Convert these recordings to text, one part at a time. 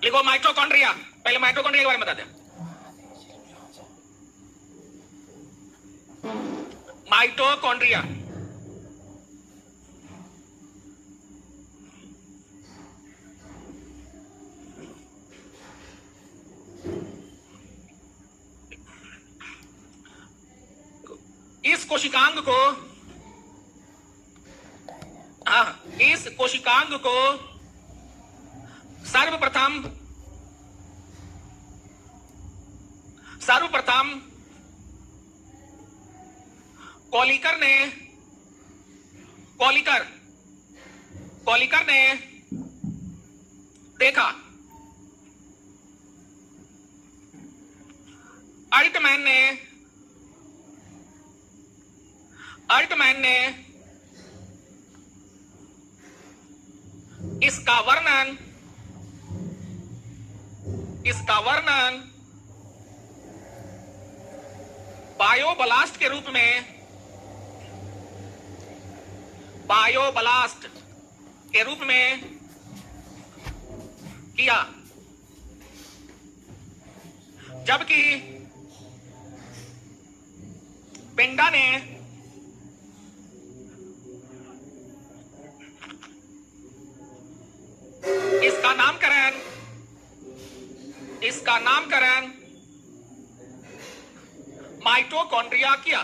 लिखो माइटोकॉन्ड्रिया। पहले माइटोकॉन्ड्रिया के बारे में बता दें। माइटोकॉन्ड्रिया इस कोशिकांग को सर्वप्रथम कॉलिकर ने देखा। अल्टमैन ने इसका वर्णन बायोब्लास्ट के रूप में किया, जबकि पेंडा ने इसका नामकरण माइटोकॉन्ड्रिया किया।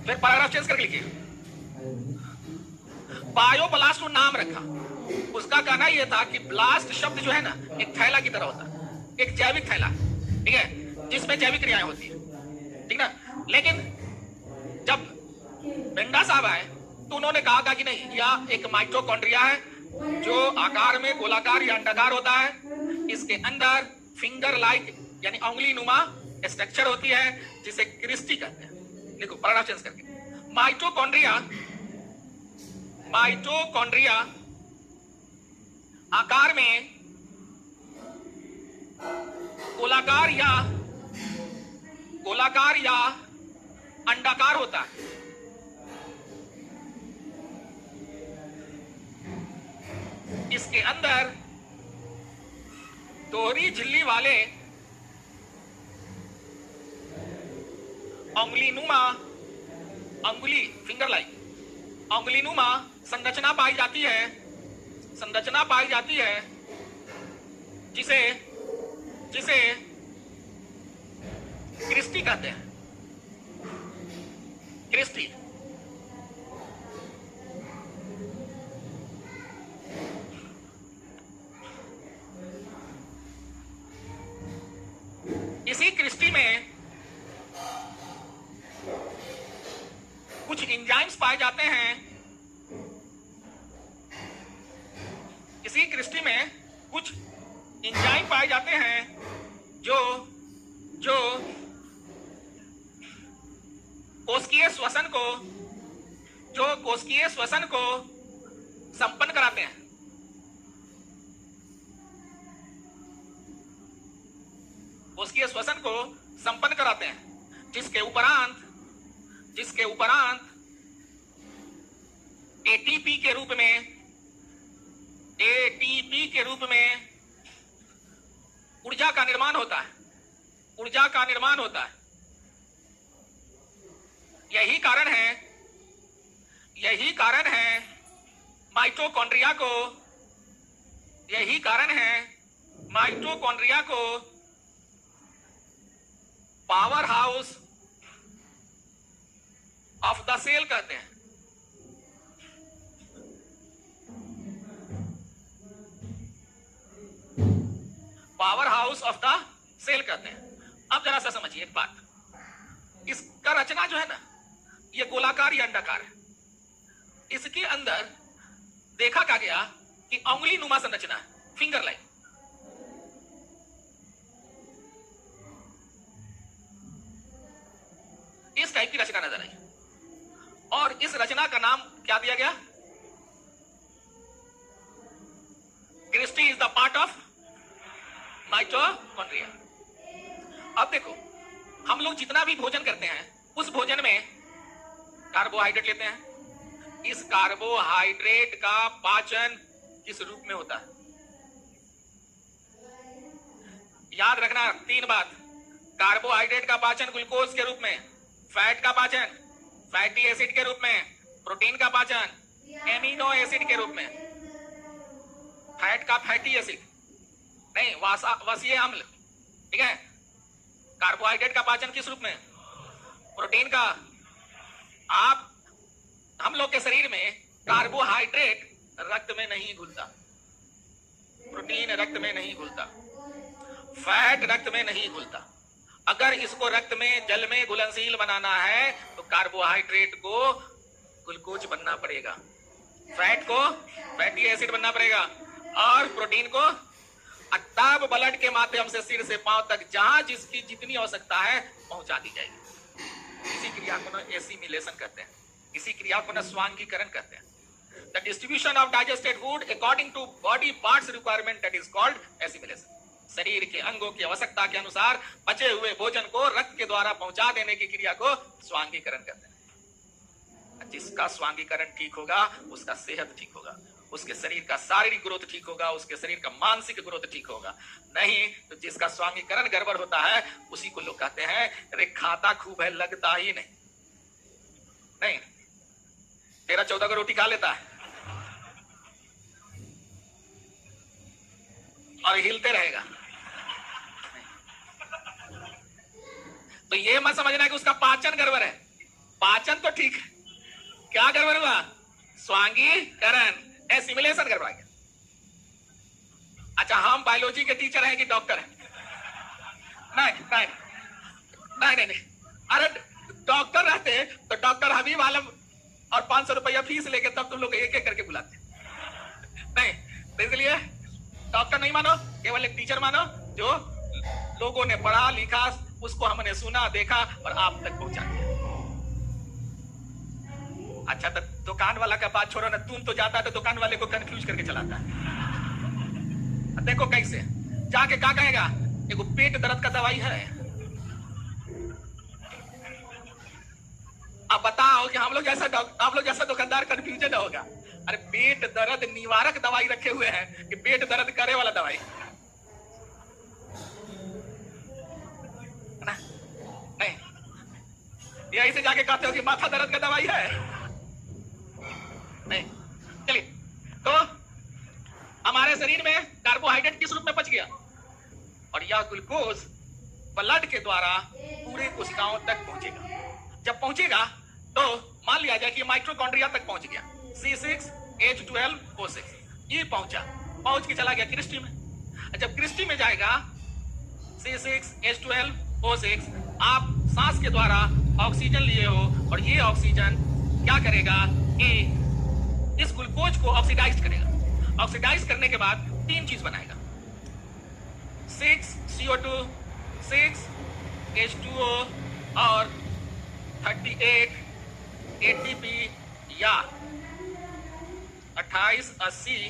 फिर पैराग्राफ चेंज करके लिखिए। बायोब्लास्ट को नाम रखा। उसका कहना यह था कि ब्लास्ट शब्द जो है ना, एक थैला की तरह होता है, एक जैविक थैला, ठीक है, जिसमें जैविक क्रियाएं होती है, ठीक ना। लेकिन जब पेंडा साहब आए तो उन्होंने कहा कि नहीं, यह एक माइटोकॉन्ड्रिया है जो आकार में गोलाकार या अंडाकार होता है। इसके अंदर फिंगर लाइक यानी उंगली नुमा स्ट्रक्चर होती है, जिसे क्रिस्टी कहते हैं। देखो पैराग्राफ चेंज करके, माइटोकॉन्ड्रिया आकार में गोलाकार या अंडाकार होता है। इसके अंदर दोहरी झिल्ली वाले उंगलीनुमा संरचना पाई जाती है, जिसे क्रिस्टी कहते हैं। क्रिस्टी इसी क्रिस्टी में कुछ एंजाइम्स पाए जाते हैं। इसी क्रिस्टी में कुछ एंजाइम पाए जाते हैं जो कोशिकीय श्वसन को संपन्न कराते हैं। कोशिकीय श्वसन को संपन्न कराते हैं, जिसके उपरांत एटीपी के रूप में ऊर्जा का निर्माण होता है। यही कारण है माइटोकॉन्ड्रिया को power house of the cell कहते हैं। Power house of the cell कहते हैं। अब जरा सा समझिए एक बात, इसका रचना जो है ना, ये गोलाकार या अंडाकार है। इसके अंदर देखा क्या गया कि उंगली नुमा संरचना है, फिंगर लाइक। इस टाइप की रचना नजर आई और इस रचना का नाम क्या दिया गया? Cristae is the part of mitochondria. अब देखो, हम लोग जितना भी भोजन करते हैं उस भोजन में कार्बोहाइड्रेट लेते हैं, इस कार्बोहाइड्रेट का पाचन किस रूप में होता है? याद रखना 3 बात। कार्बोहाइड्रेट का पाचन ग्लूकोज के रूप में, फैट का पाचन फैटी एसिड के रूप में, प्रोटीन का पाचन एमिनो एसिड के रूप में, फैट का फैटी एसिड नहीं वसीय अम्ल, ठीक है। कार्बोहाइड्रेट का पाचन किस रूप में? प्रोटीन का। हम लोग के शरीर में कार्बोहाइड्रेट रक्त में नहीं घुलता, प्रोटीन रक्त में नहीं घुलता, फैट रक्त में नहीं घुलता। अगर इसको रक्त में जल में घुलनशील बनाना है तो कार्बोहाइड्रेट को ग्लूकोज बनना पड़ेगा, फैट को फैटी एसिड बनना पड़ेगा, और प्रोटीन को तब ब्लड के माध्यम से सिर से पांव तक जहां जिसकी जितनी आवश्यकता है पहुंचा दी जाएगी। इसी क्रिया को ना एसिमिलेशन कहते हैं, इसी क्रिया को ना स्वांगीकरण कहते हैं। The distribution of digested food according to body parts requirement, that is called assimilation. शरीर के अंगों की आवश्यकता के अनुसार बचे हुए भोजन को रक्त के द्वारा पहुंचा देने की क्रिया को स्वांगीकरण कहते हैं। जिसका स्वांगीकरण ठीक होगा उसका सेहत ठीक होगा, उसके शरीर का शारीरिक ग्रोथ ठीक होगा, उसके शरीर का मानसिक ग्रोथ ठीक होगा। नहीं तो जिसका स्वांगीकरण गड़बड़ होता है उसी को लोग कहते हैं अरे खाता खूब है लगता ही नहीं। नहीं 13-14 को रोटी खा लेता है और हिलते रहेगा। तो ये मत समझना कि उसका पाचन गड़बड़ है, पाचन तो ठीक है, क्या गड़बड़ हुआ? स्वांगीकरण, एसिमिलेशन गड़बड़ा गया। अच्छा हम बायोलॉजी के टीचर हैं कि डॉक्टर हैं? नहीं। अरे डॉक्टर रहते तो डॉक्टर हबीब आलम और 500 रुपया फीस लेके तब तुम लोग एक एक करके बुलाते। नहीं तो इसलिए डॉक्टर नहीं मानो, केवल एक टीचर मानो जो लोगों ने पढ़ा लिखा, उसको हमने सुना देखा और आप तक पहुंचा दिया। अच्छा तो दुकान वाला का बात छोड़ो ना, तुम तो जाता है तो दुकान वाले को कंफ्यूज करके चलाता है। देखो कैसे जाके क्या कहेगा, एगो पेट दर्द का दवाई है। अब बताओ कि हम लोग जैसा दुकानदार कंफ्यूजन होगा। अरे पेट दर्द निवारक दवाई रखे हुए हैं कि पेट दर्द करे वाला दवाई ना? नहीं, यही से जाके कहते हो कि माथा दर्द का दवाई है। नहीं चलिए, तो हमारे शरीर में कार्बोहाइड्रेट किस रूप में पच गया और यह ग्लूकोज ब्लड के द्वारा पूरे कोशिकाओं तक पहुंचेगा। जब पहुंचेगा तो मान लिया जाए कि माइटोकॉन्ड्रिया तक पहुंच गया, C6H12O6 ये पहुंच के चला गया क्रिस्टी में। जब क्रिस्टी में जाएगा C6H12O6, आप सांस के द्वारा ऑक्सीजन लिए हो और ये ऑक्सीजन क्या करेगा कि इस ग्लूकोज को ऑक्सीडाइज करेगा। ऑक्सीडाइज करने के बाद 3 चीज बनाएगा, 6CO2, 6H2O और 38 ATP या 2880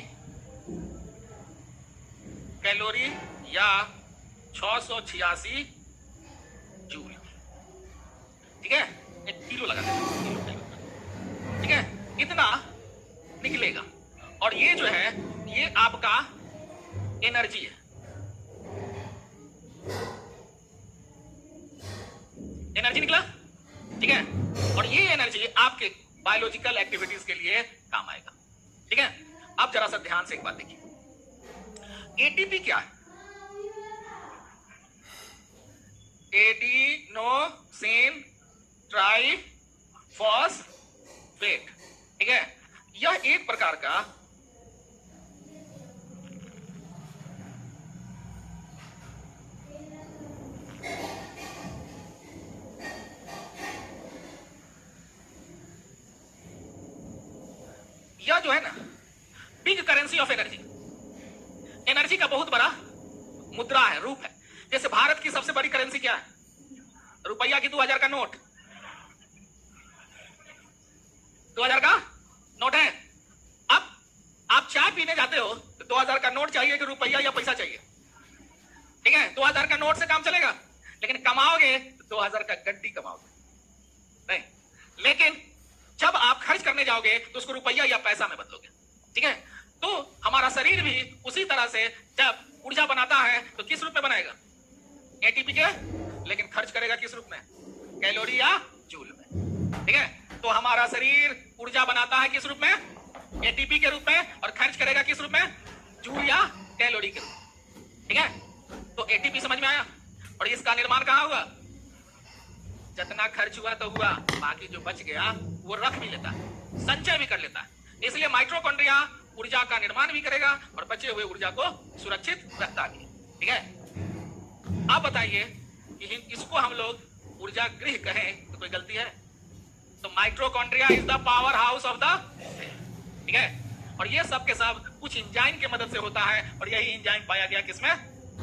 कैलोरी या 686 जूल। ठीक है, 1 किलो लगा देगा, ठीक है, इतना निकलेगा। और ये जो है ये आपका एनर्जी है, एनर्जी निकला, ठीक है। और ये एनर्जी आपके बायोलॉजिकल एक्टिविटीज के लिए काम आएगा, ठीक है। अब जरा सा ध्यान से एक बात देखिए, एटीपी क्या है? एडिनोसिन ट्राइफॉस्फेट, ठीक है। यह एक प्रकार का यह जो है ना big currency of energy, energy का बहुत बड़ा मुद्रा है, रूप है। जैसे भारत की सबसे बड़ी करेंसी क्या है? रुपया की 2000 का नोट, 2000 का नोट है। अब आप चाय पीने जाते हो तो 2000 का नोट चाहिए कि रुपया या पैसा चाहिए? ठीक है, 2000 का नोट से काम चलेगा, लेकिन कमाओगे तो 2000 का गड्डी कमाओगे नहीं। लेकिन जब आप खर्च करने करने जाओगे तो उसको रुपया या पैसा में बदलोगे। ठीक है, तो हमारा शरीर भी उसी तरह से जब ऊर्जा बनाता है तो किस रूप में बनाएगा? एटीपी के, लेकिन खर्च करेगा किस रूप में? कैलोरी या जूल में। ठीक है, तो हमारा शरीर ऊर्जा बनाता है किस रूप में? एटीपी के रूप में, और खर्च करेगा किस रूप में? जूल या कैलोरी के रूप में। ठीक है, तो एटीपी समझ में आया। और इसका निर्माण कहां हुआ? जितना खर्च हुआ तो हुआ, बाकी जो बच गया वो रख भी लेता है, संचय भी कर लेता है। इसलिए माइटोकॉन्ड्रिया ऊर्जा का निर्माण भी करेगा और बचे हुए ऊर्जा को सुरक्षित रखता भी। ठीक है, अब बताइए कि इसको हम लोग ऊर्जा गृह कहें तो कोई गलती है? तो mitochondria is the power house of the cell. ठीक है, और ये सब के सब कुछ एंजाइम की मदद से होता है, और यही एंजाइम पाया गया किसमें?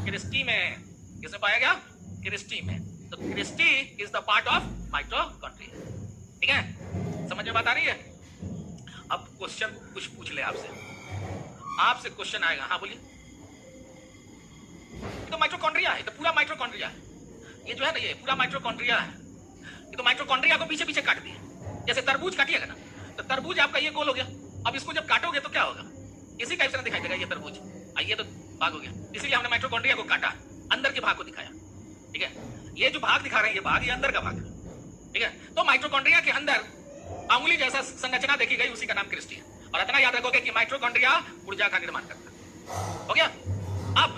क्रिस्टी में। किसमें पाया गया? क्रिस्टी में। तो cristae is the part of mitochondria. ठीक है, समझ में बात आ रही है? अब क्वेश्चन कुछ पूछ ले आपसे क्वेश्चन आएगा। हाँ बोलिए। ये तो माइटोकॉन्ड्रिया है, तो पूरा माइटोकॉन्ड्रिया है। ये जो है ना, ये पूरा माइटोकॉन्ड्रिया है। ये तो माइटोकॉन्ड्रिया को पीछे पीछे काट दिया, जैसे तरबूज काटिएगा ना, तो तरबूज आपका ये गोल हो गया। अब इसको जब काटोगे तो क्या होगा? इसी टाइप से दिखाई देगा ये तरबूज। ये तो भाग हो गया, इसीलिए हमने माइटोकॉन्ड्रिया को काटा, अंदर के भाग को दिखाया। ठीक है, ये जो भाग दिखा रहे हैं ये भाग, ये अंदर का भाग है। ठीक है, तो माइटोकॉन्ड्रिया के अंदर अंगुली जैसा संरचना देखी गई, उसी का नाम क्रिस्टी है। और इतना याद रखोगे कि माइटोकॉन्ड्रिया ऊर्जा का निर्माण करता है। हो गया। अब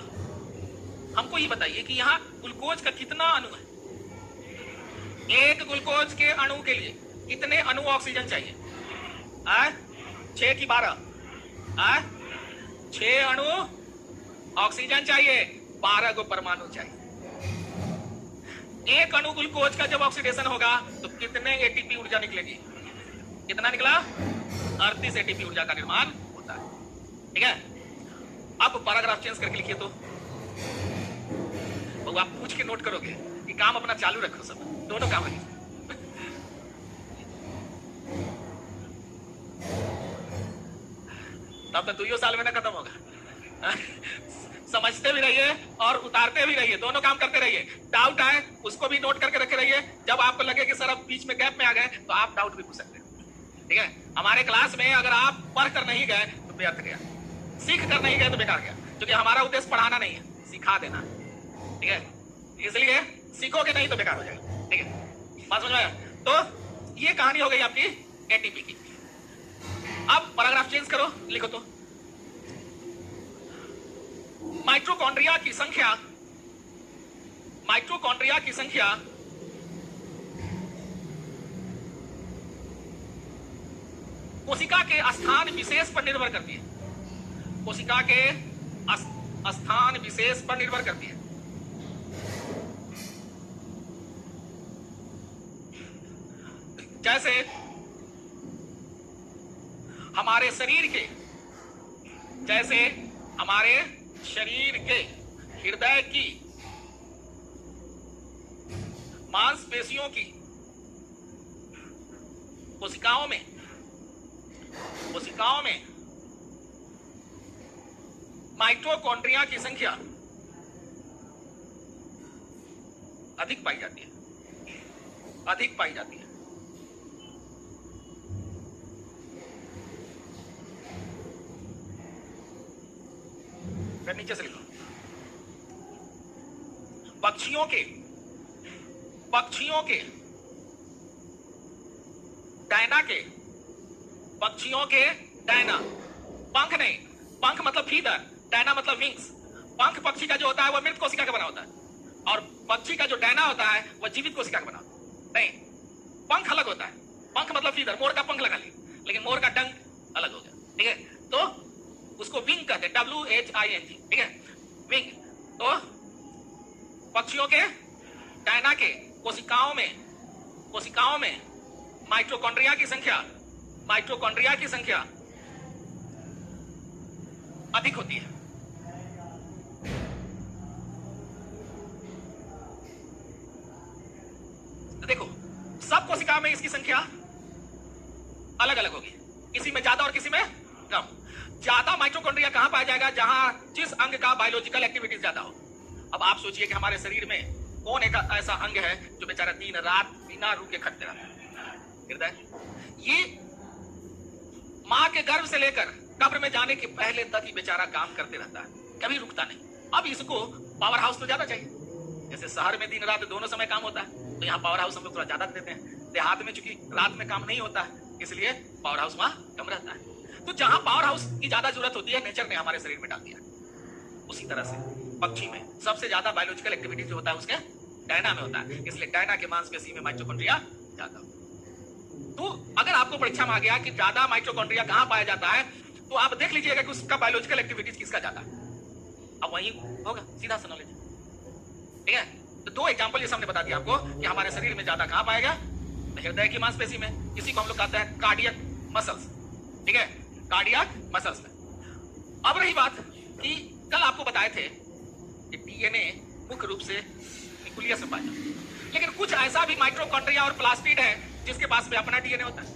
हमको ये बताइए कि यहाँ ग्लूकोज का कितना अणु है? एक ग्लूकोज के अणु के लिए कितने अणु ऑक्सीजन चाहिए? 6 की 12? 6 अणु ऑक्सीजन चाहिए, 12 को परमाणु चाहिए। एक अणु ग्लूकोज का जब ऑक्सीडेशन होगा तो कितने एटीपी ऊर्जा निकलेगी? कितना निकला? 38 एटीपी ऊर्जा का निर्माण होता है। ठीक है, अब पैराग्राफ चेंज करके लिखिए। तो आप पूछ के नोट करोगे कि काम अपना चालू रखो, सब दोनों काम है। तब तो 2 साल में ना खत्म होगा। समझते भी रहिए और उतारते भी रहिए, दोनों काम करते रहिए। डाउट आए उसको भी नोट करके रखे रहिए। जब आपको लगे कि सर अब बीच में गैप में आ गए तो आप डाउट भी पूछ सकते हैं। ठीक है, हमारे क्लास में अगर आप पढ़ कर नहीं गए तो व्यर्थ गया, सीख कर नहीं गए तो बेकार गया, क्योंकि हमारा उद्देश्य पढ़ाना नहीं है, सिखा देना। ठीक है, इसलिए सीखोगे नहीं तो बेकार हो जाएगा। ठीक है, बात समझ में आया? तो ये कहानी हो गई आपकी एटीपी की। अब पैराग्राफ चेंज करो, लिखो। तो माइटोकॉन्ड्रिया की संख्या कोशिका के स्थान विशेष पर निर्भर करती है। कोशिका के स्थान विशेष पर निर्भर करती है। जैसे हमारे शरीर के हृदय की, मांसपेशियों की, कोशिकाओं में माइटोकॉन्ड्रिया की संख्या अधिक पाई जाती है। फिर नीचे से लिखो। पक्षियों के डायना, पंख नहीं, पंख मतलब फीदर, डायना मतलब विंग्स। पंख पक्षी का जो होता है वह मृत कोशिका का बना होता है, और पक्षी का जो डायना होता है वह जीवित कोशिका का बना होता है। नहीं, पंख अलग होता है। पंख मतलब फीदर, मोर का पंख लगा लिया, लेकिन मोर का डंक अलग हो गया। ठीक है, तो उसको विंग कहते हैं, WHING। ठीक है, विंग। तो पक्षियों के डायना के कोशिकाओं में माइटोकॉन्ड्रिया की संख्या अधिक होती है। देखो, सब कोशिकाओं में इसकी संख्या अलग अलग होगी, किसी में ज्यादा और किसी में कम। ज्यादा माइटोकॉन्ड्रिया कहां पाया जाएगा? जहां जिस अंग का बायोलॉजिकल एक्टिविटी ज्यादा हो। अब आप सोचिए कि हमारे शरीर में कौन एक ऐसा अंग है जो बेचारा दिन रात बिना रुके खटते रहता है? हृदय। ये माँ के गर्भ से लेकर कब्र में जाने के पहले तक ही बेचारा काम करते रहता है, कभी रुकता नहीं। अब इसको पावर हाउस तो ज्यादा चाहिए, जैसे शहर में दिन रात दोनों समय काम होता है, तो यहाँ पावर हाउस हम लोग थोड़ा ज्यादा देते हैं। देहात में चूंकि रात में काम नहीं होता है, इसलिए पावर हाउस वहां कम रहता है। तो जहां पावर हाउस की ज्यादा जरूरत होती है, नेचर ने हमारे शरीर में डाल दिया। उसी तरह से पक्षी में सबसे ज्यादा बायोलॉजिकल एक्टिविटी जो होता है उसके डायना में होता है, इसलिए डायना के मांसपेशी में माइटोकॉन्ड्रिया ज्यादा। तो अगर आपको परीक्षा में आ गया कि ज्यादा माइटोकॉन्ड्रिया कहां पाया जाता है, तो आप देख लीजिएगा कि उसका बायोलॉजिकल एक्टिविटीज किसका ज्यादा है, अब वही होगा, सीधा सा नॉलेज। ठीक है, तो दो एग्जांपल ये सामने बता दिया आपको कि हमारे शरीर में ज्यादा कहां पाएगा, हृदय की मांसपेशी में, इसी को हम लोग कहते हैं कार्डियक मसल्स। ठीक है, कार्डियक मसल्स में। अब रही बात कि कल आपको बताए थे कि डीएनए मुख्य रूप से न्यूक्लियस में पाया जाता है, लेकिन कुछ ऐसा भी माइटोकॉन्ड्रिया और प्लास्टिड है जिसके पास में अपना डीएनए होता है।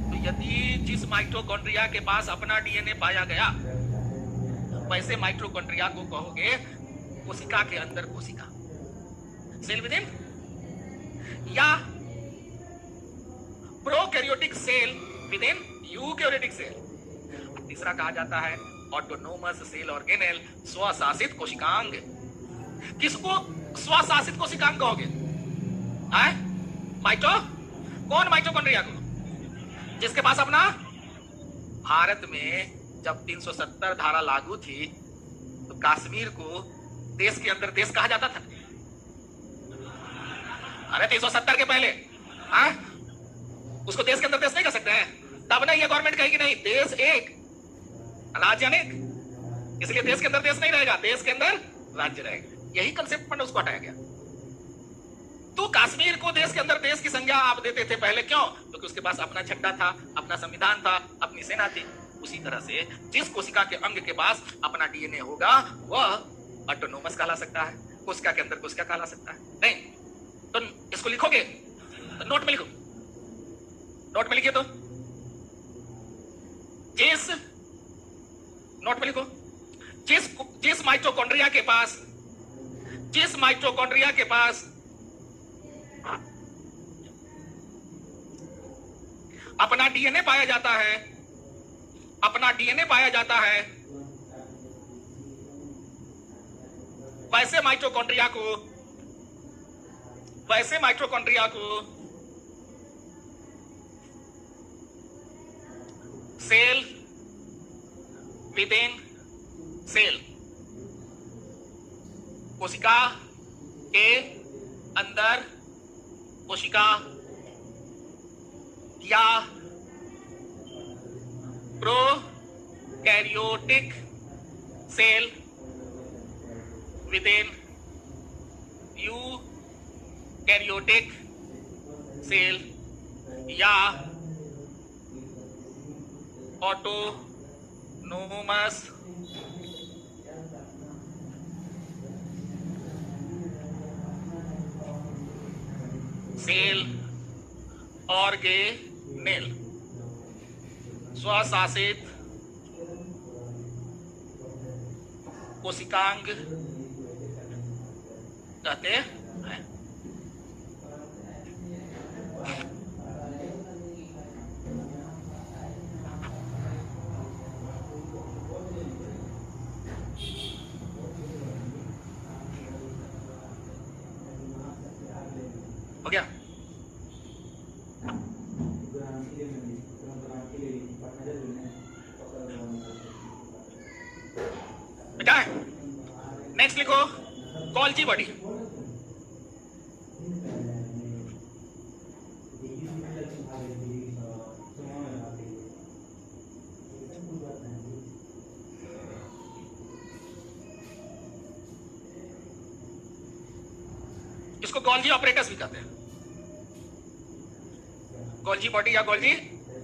तो यदि जिस माइटोकॉन्ड्रिया के पास अपना डीएनए पाया गया, वैसे माइटोकॉन्ड्रिया को कहोगे कोशिका के अंदर कोशिका, सेल विद इन, या prokaryotic cell within eukaryotic cell. तीसरा कहा जाता है ऑटोनोमस सेल ऑर्गेनेल, स्वशासित कोशिकांग। किसको स्वशासित कोशिकांग कहोगे? कौन माइटोकॉन्ड्रिया को? जिसके पास अपना, भारत में जब 370 धारा लागू थी तो कश्मीर को देश के अंदर देश कहा जाता था। अरे 370 के पहले उसको देश के अंदर देश नहीं कर सकते हैं, तब ना ये गवर्नमेंट कहेगी नहीं देश एक राज्य अनेक, इसलिए देश के अंदर देश नहीं रहेगा, देश के अंदर राज्य रहेगा। यही कंसेप्ट पर उसको हटाया गया। तो कश्मीर को देश के अंदर देश की संज्ञा आप देते थे पहले, क्यों? क्योंकि उसके पास अपना झंडा था, अपना संविधान था, अपनी सेना थी। उसी तरह से जिस कोशिका के अंग के पास अपना डीएनए होगा वह ऑटोनोमस कहला सकता है, कोशिका के अंदर कोशिका कहला सकता है। नहीं तो इसको लिखोगे तो नोट में लिखो, नोट में लिखिए तो जिस नोट में लिखो जिस माइटोकॉन्ड्रिया के पास अपना डीएनए पाया जाता है, वैसे माइटोकॉन्ड्रिया को सेल विद इन सेल, कोशिका के अंदर कोशिका, या prokaryotic cell within eukaryotic cell, या ऑटोनोमस सेल ऑर्गेनेल, स्वशासित कोशिकांग कहते हैं। हो गया? बेटा नेक्स्ट लिखो गोल्जी बॉडी। इसको गोल्जी ऑपरेटर्स भी कहते हैं, गोल्जी बॉडी या गोल्जी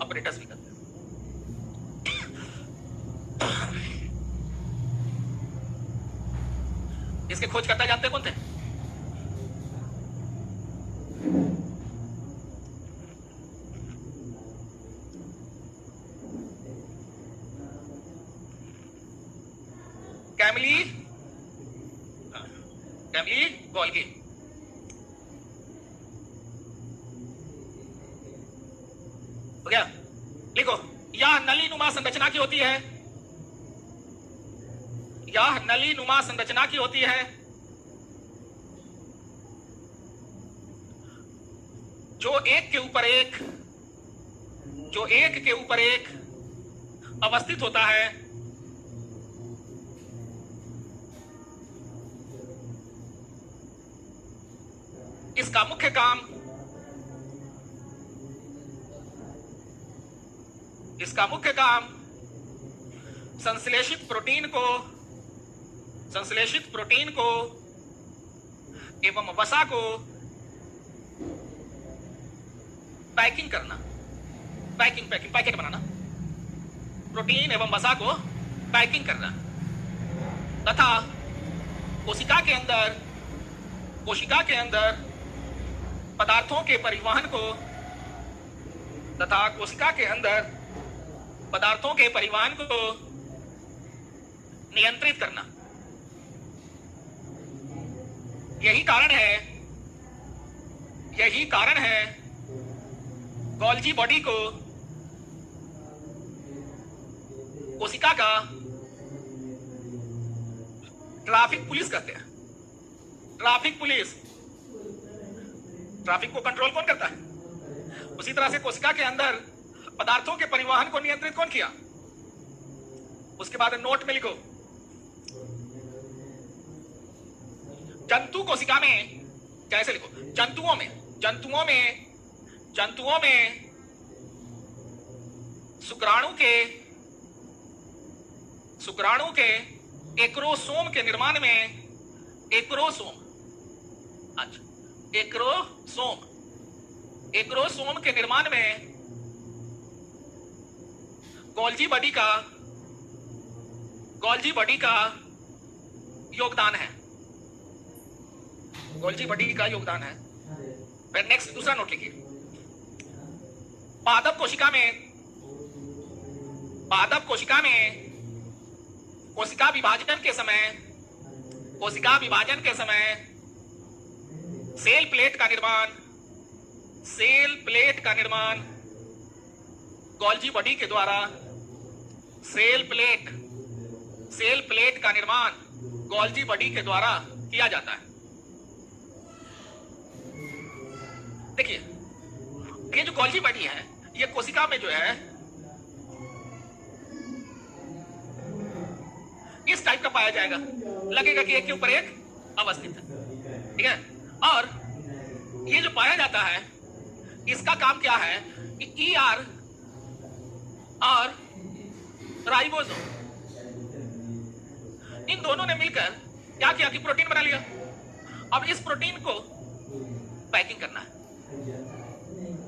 ऑपरेटर्स भी कहते हैं। इसके खोजकर्ता जानते कौन थे? Camillo Golgi. हो गया? लिखो यह नलीनुमा संरचना की होती है, यह नलीनुमा संरचना की होती है, जो एक के ऊपर एक, जो एक के ऊपर एक अवस्थित होता है। इसका मुख्य काम, इसका मुख्य काम संश्लेषित प्रोटीन को एवं वसा को पैकिंग करना, पैकेट बनाना, प्रोटीन एवं वसा को पैकिंग करना तथा कोशिका के अंदर पदार्थों के परिवहन को, तथा कोशिका के अंदर पदार्थों के परिवहन को नियंत्रित करना। यही कारण है गोल्जी बॉडी को कोशिका का ट्रैफिक पुलिस कहते हैं। ट्रैफिक को कंट्रोल कौन करता है? उसी तरह से कोशिका के अंदर पदार्थों के परिवहन को नियंत्रित कौन किया? उसके बाद नोट में लिखो, जंतु कोशिका में, कैसे लिखो? जंतुओं में शुक्राणु के एक्रोसोम के निर्माण में, एक्रोसोम के निर्माण में गोल्जी बॉडी का योगदान है। फिर नेक्स्ट दूसरा नोट लिखिए, पादप कोशिका में कोशिका विभाजन के समय सेल प्लेट का निर्माण गोल्जी बॉडी के द्वारा, सेल प्लेट का निर्माण गोल्जी बॉडी के द्वारा किया जाता है। देखिए, ये जो गोल्जी बॉडी है, ये कोशिका में जो है इस टाइप का पाया जाएगा, लगेगा कि एक के ऊपर एक अवस्थित है, ठीक है। और ये जो पाया जाता है, इसका काम क्या है कि ER और राइबोसोम, इन दोनों ने मिलकर क्या किया कि प्रोटीन बना लिया। अब इस प्रोटीन को पैकिंग करना है,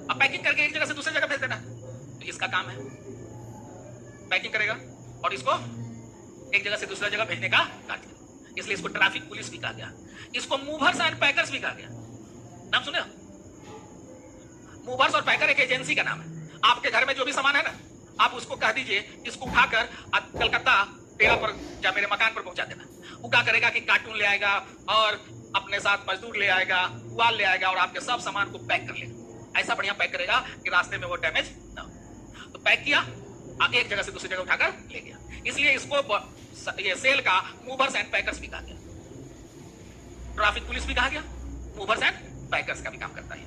अब पैकिंग करके एक जगह से दूसरी जगह भेज देना, तो इसका काम है पैकिंग करेगा और इसको एक जगह से दूसरी जगह भेजने का कार्य। इसलिए इसको ट्रैफिक पुलिस भी कहा गया, इसको मूवर्स एंड पैकर्स भी कहा गया। नाम सुने? मूवर्स और पैकर एक एजेंसी का नाम है। आपके घर में जो भी सामान है ना, आप उसको कह दीजिए इसको उठाकर कलकत्ता डेरा पर या मेरे मकान पर पहुंचा देना। वो क्या करेगा कि कार्टून ले आएगा और अपने साथ मजदूर ले आएगा, पुआल ले आएगा और आपके सब सामान को पैक कर लेगा। ऐसा बढ़िया पैक करेगा कि रास्ते में वो डैमेज ना हो। तो पैक किया, एक जगह से दूसरी जगह उठाकर ले गया। इसलिए इसको ये सेल का मूवर्स एंड पैकर्स भी कहा गया, ट्रैफिक पुलिस भी कहा गया, मूवर्स एंड पैकर्स का भी काम करता है।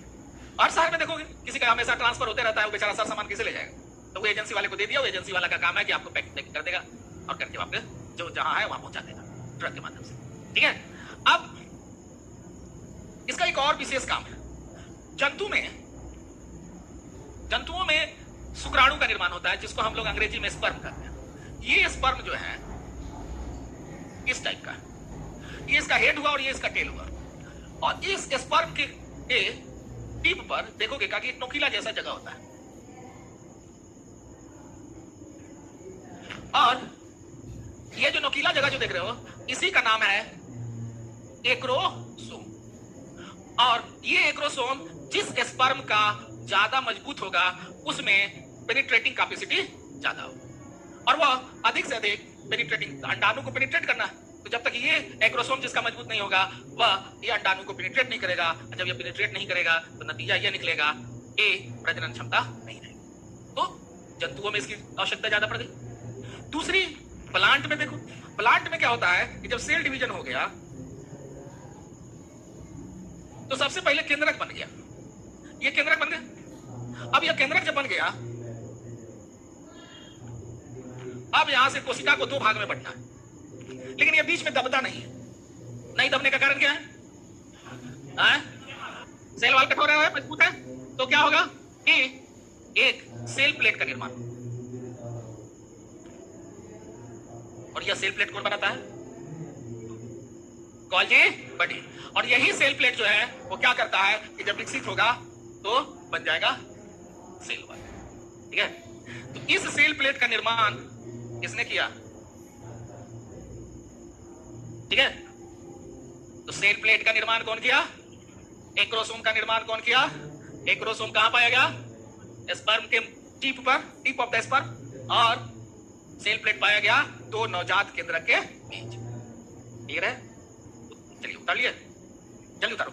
और शहर में देखोगे किसी का हमेशा ट्रांसफर होते रहता है, वो बेचारा सारा सामान किसे ले जाएगा? तो वो एजेंसी वाले को दे दिया, वो एजेंसी वाला का काम है कि आपको पैकिंग कर देगा और करके वापस जो जहां है वहां पहुंचा देगा ट्रक के माध्यम से, ठीक है। अब इसका एक और विशेष काम है, जंतुओं में शुक्राणु का निर्माण होता है, जिसको हम लोग अंग्रेजी में स्पर्म कहते हैं। ये स्पर्म जो है इस टाइप का, ये इसका हेड हुआ और ये इसका टेल हुआ, और इस स्पर्म के टिप पर देखोगे कि एक नोकीला जैसा जगह होता है, और ये जो नोकीला जगह जो देख रहे हो, इसी का नाम है एक्रोसोम। और ये एक्रोसोम जिस स्पर्म का ज्यादा मजबूत होगा, उसमें पेनिट्रेटिंग कैपेसिटी ज्यादा होगी, और वह अधिक से अधिक पेनिट्रेटिंग, अंडाणु को पेनिट्रेट करना है। तो जब तक ये एक्रोसोम जिसका मजबूत नहीं होगा, वह ये अंडाणु को पेनिट्रेट नहीं करेगा। जब ये पेनिट्रेट नहीं करेगा तो नतीजा ये निकलेगा, ए प्रजनन क्षमता नहीं रहेगी। तो जंतुओं में इसकी आवश्यकता ज्यादा पड़ गई। दूसरी, प्लांट में देखो, प्लांट में क्या होता है कि जब सेल डिवीजन हो गया तो सबसे पहले केंद्रक बन गया, ये केंद्रक बन गया। अब यह केंद्रक जब बन गया, अब यहां से कोशिका को दो भाग में बंटना है, लेकिन यह बीच में दबता नहीं है। नहीं दबने का कारण क्या है? सेल वाल कठोर है, मजबूत है, तो क्या होगा कि एक सेल प्लेट का निर्माण, और यह सेल प्लेट कौन बनाता है? Golgi body. और यही सेल प्लेट जो है वो क्या करता है कि जब विकसित होगा तो बन जाएगा सेल वॉल। ठीक है, तो इस सेल प्लेट का निर्माण किसने किया? ठीक है, तो सेल प्लेट का निर्माण कौन किया? एक्रोसोम का निर्माण कौन किया? एक्रोसोम कहां पाया गया? स्पर्म के टिप पर, टिप ऑफ द स्पर्म, और सेल प्लेट पाया गया दो नवजात केंद्रक के बीच। क्लियर है? चलिए उतार लिए, जल्दी उतारो।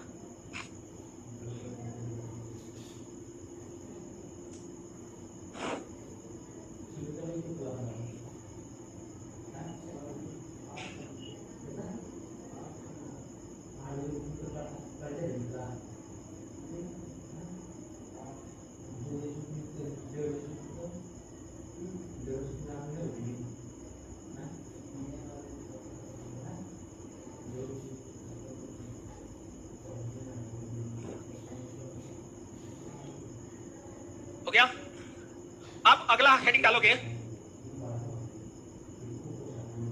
हो गया? अब अगला हेडिंग डालोगे,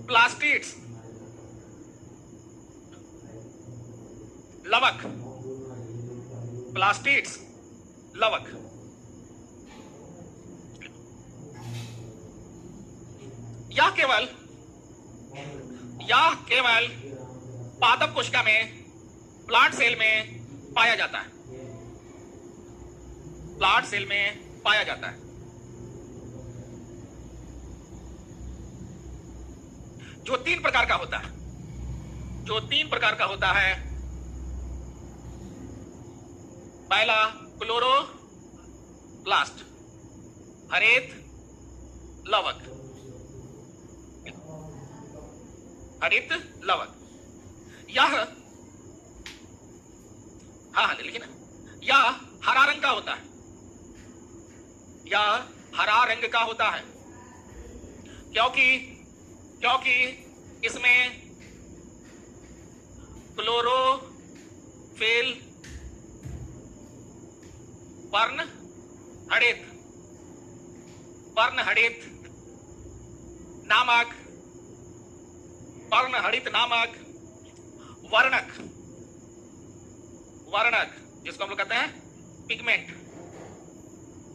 प्लास्टिड्स, लवक। प्लास्टिड्स, लवक। यह केवल पादप कोशिका में, प्लांट सेल में पाया जाता है, प्लांट सेल में पाया जाता है। जो तीन प्रकार का होता है, जो तीन प्रकार का होता है, पहला क्लोरोप्लास्ट, हरित लवक, हरित लवक। यह, हाँ लिखिए ना, यह हरा रंग का होता है, यह हरा रंग का होता है, क्योंकि इसमें क्लोरोफिल पर्णहरित नामक वर्णक, जिसको हम लोग कहते हैं पिगमेंट,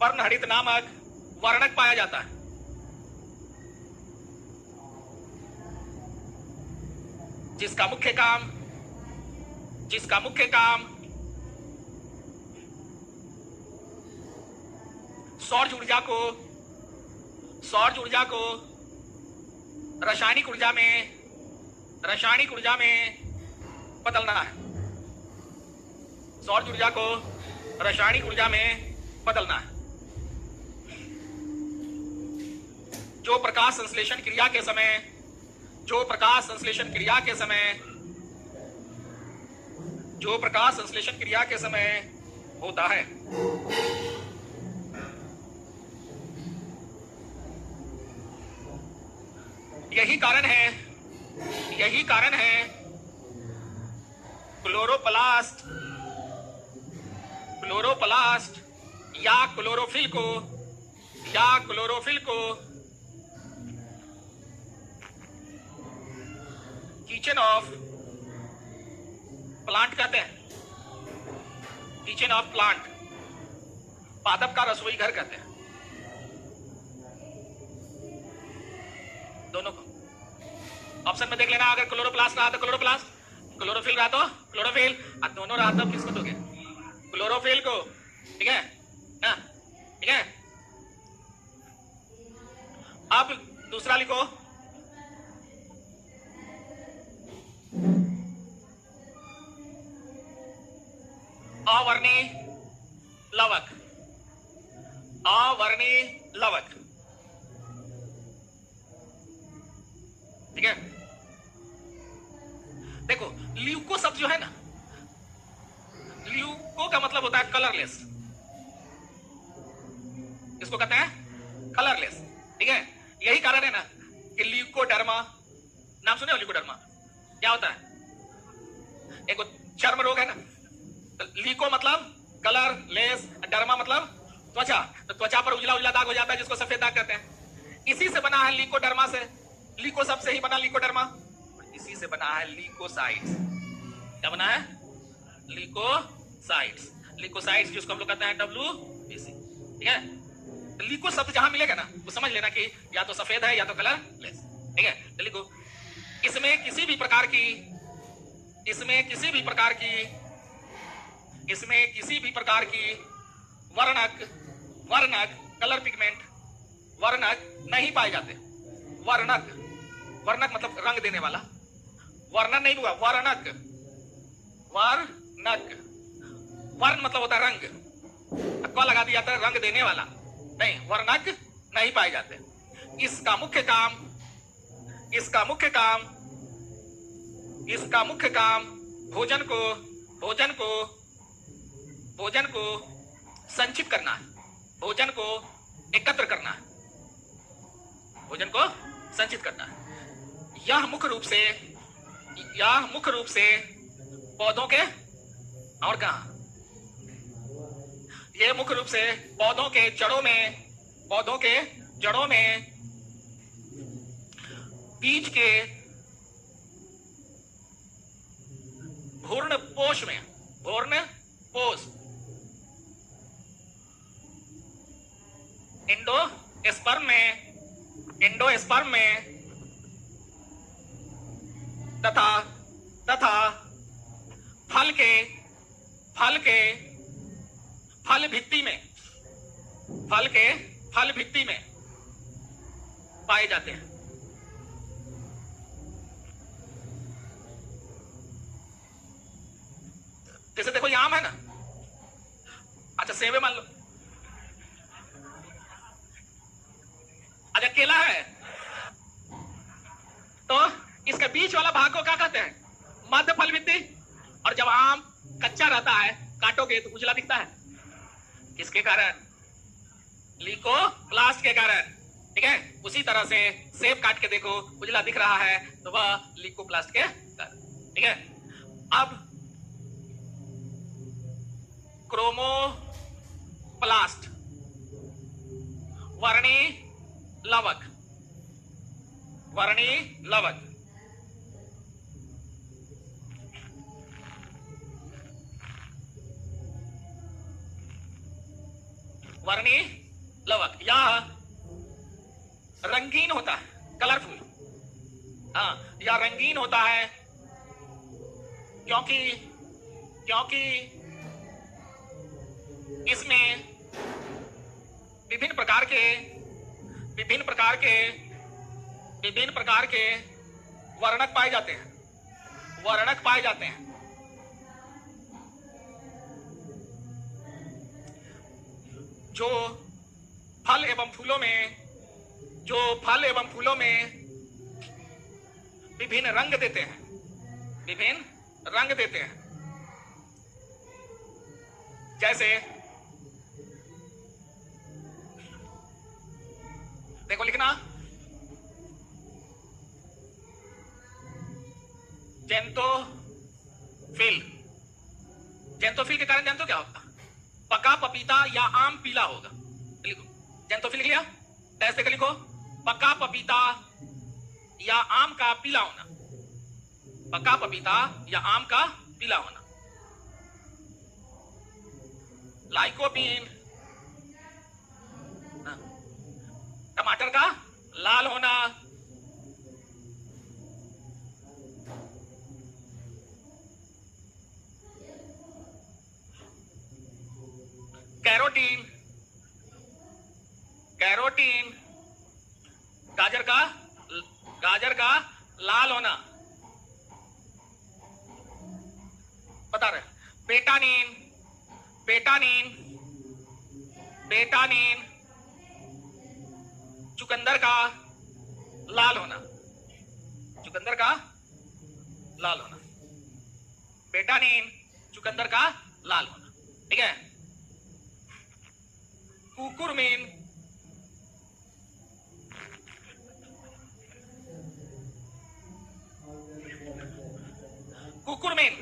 पर्णहरित नामक वर्णक पाया जाता है। जिसका मुख्य काम सौर ऊर्जा को रासायनिक ऊर्जा में बदलना है, सौर ऊर्जा को रासायनिक ऊर्जा में बदलना है। जो प्रकाश संश्लेषण क्रिया के समय होता है। यही कारण है क्लोरोप्लास्ट या क्लोरोफिल को किचन ऑफ प्लांट कहते हैं, किचन ऑफ प्लांट, पादप का रसोई घर कहते हैं। दोनों को ऑप्शन में देख लेना, अगर क्लोरोप्लास्ट रहा तो क्लोरोप्लास्ट, क्लोरोफिल रहा तो क्लोरोफिल, और दोनों रहा तो किसको दोगे? क्लोरोफिल को। ठीक है ना? ठीक है, अब दूसरा लिखो, अवर्णी लवक, अवर्णी लवक। ठीक है। देखो ल्यूको शब्द जो है ना, ल्यूको का मतलब होता है कलरलेस, इसको कहते हैं कलरलेस, ठीक है। यही कारण है ना कि ल्यूकोडर्मा, नाम सुने हो ल्यूकोडर्मा? क्या होता है? एक चर्म रोग है ना, तो ल्यूको मतलब कलरलेस, डर्मा मतलब त्वचा, तो त्वचा पर उजला उजला दाग हो जाता है जिसको सफेद दाग कहते हैं। इसी से बना है ल्यूकोडर्मा से, ल्यूको शब्द से ही बना ल्यूकोडर्मा, इसी से बना है ल्यूकोसाइट्स। क्या बना है? ल्यूकोसाइट्स। ल्यूकोसाइट्स जिसको हम लोग कहते हैं WBC, ठीक है। ल्यूको शब्द जहां मिलेगा ना वो समझ लेना कि या तो सफेद है या तो कलरलेस, ठीक है। तो लिखो, इसमें किसी भी प्रकार की वर्णक कलर पिगमेंट वर्णक नहीं पाए जाते। वर्णक मतलब रंग देने वाला, वर्णन नहीं हुआ, वर्णक। वर्ण मतलब होता है रंग, क लगा दिया था, रंग देने वाला नहीं, वर्णक नहीं पाए जाते। इसका मुख्य काम भोजन को संचित करना, भोजन को एकत्र करना, भोजन को संचित करना। यह मुख्य रूप से पौधों के, और कहां, यह मुख्य रूप से पौधों के जड़ों में बीज के भ्रूणपोष एंडोस्पर्म में तथा फल भित्ति में पाए जाते हैं। जैसे देखो ये आम है ना, अच्छा सेब मान लो, अच्छा केला है, तो इसके बीच वाला भाग को क्या कहते हैं? मध्य फल भित्ति। और जब आम कच्चा रहता है, काटोगे तो उजला दिखता है, किसके कारण? ल्यूकोप्लास्ट के कारण, ठीक है। उसी तरह से सेब काट के देखो उजला दिख रहा है, तो वह ल्यूकोप्लास्ट के कारण, ठीक है। अब क्रोमोप्लास्ट, वर्णी लवक, यह रंगीन होता है, कलरफुल। हाँ, यह रंगीन होता है क्योंकि इसमें विभिन्न प्रकार के वर्णक पाए जाते हैं। जो फल एवं फूलों में विभिन्न रंग देते हैं, जैसे देखो लिखना, जेंतोफिल के कारण जानते हो क्या होगा? पका पपीता या आम पीला होगा। लिखो जेंतोफिल लिख लिया, ऐसे लिखो, पका पपीता या आम का पीला होना, पका पपीता या आम का पीला होना। लाइकोपीन, टमाटर का लाल होना, कैरोटीन गाजर का लाल होना, बता रहे। बेटानीन चुकंदर का लाल होना, चुकंदर का लाल होना, बेटानिन चुकंदर का लाल होना, ठीक है। कुकुरमीन कुकुरमीन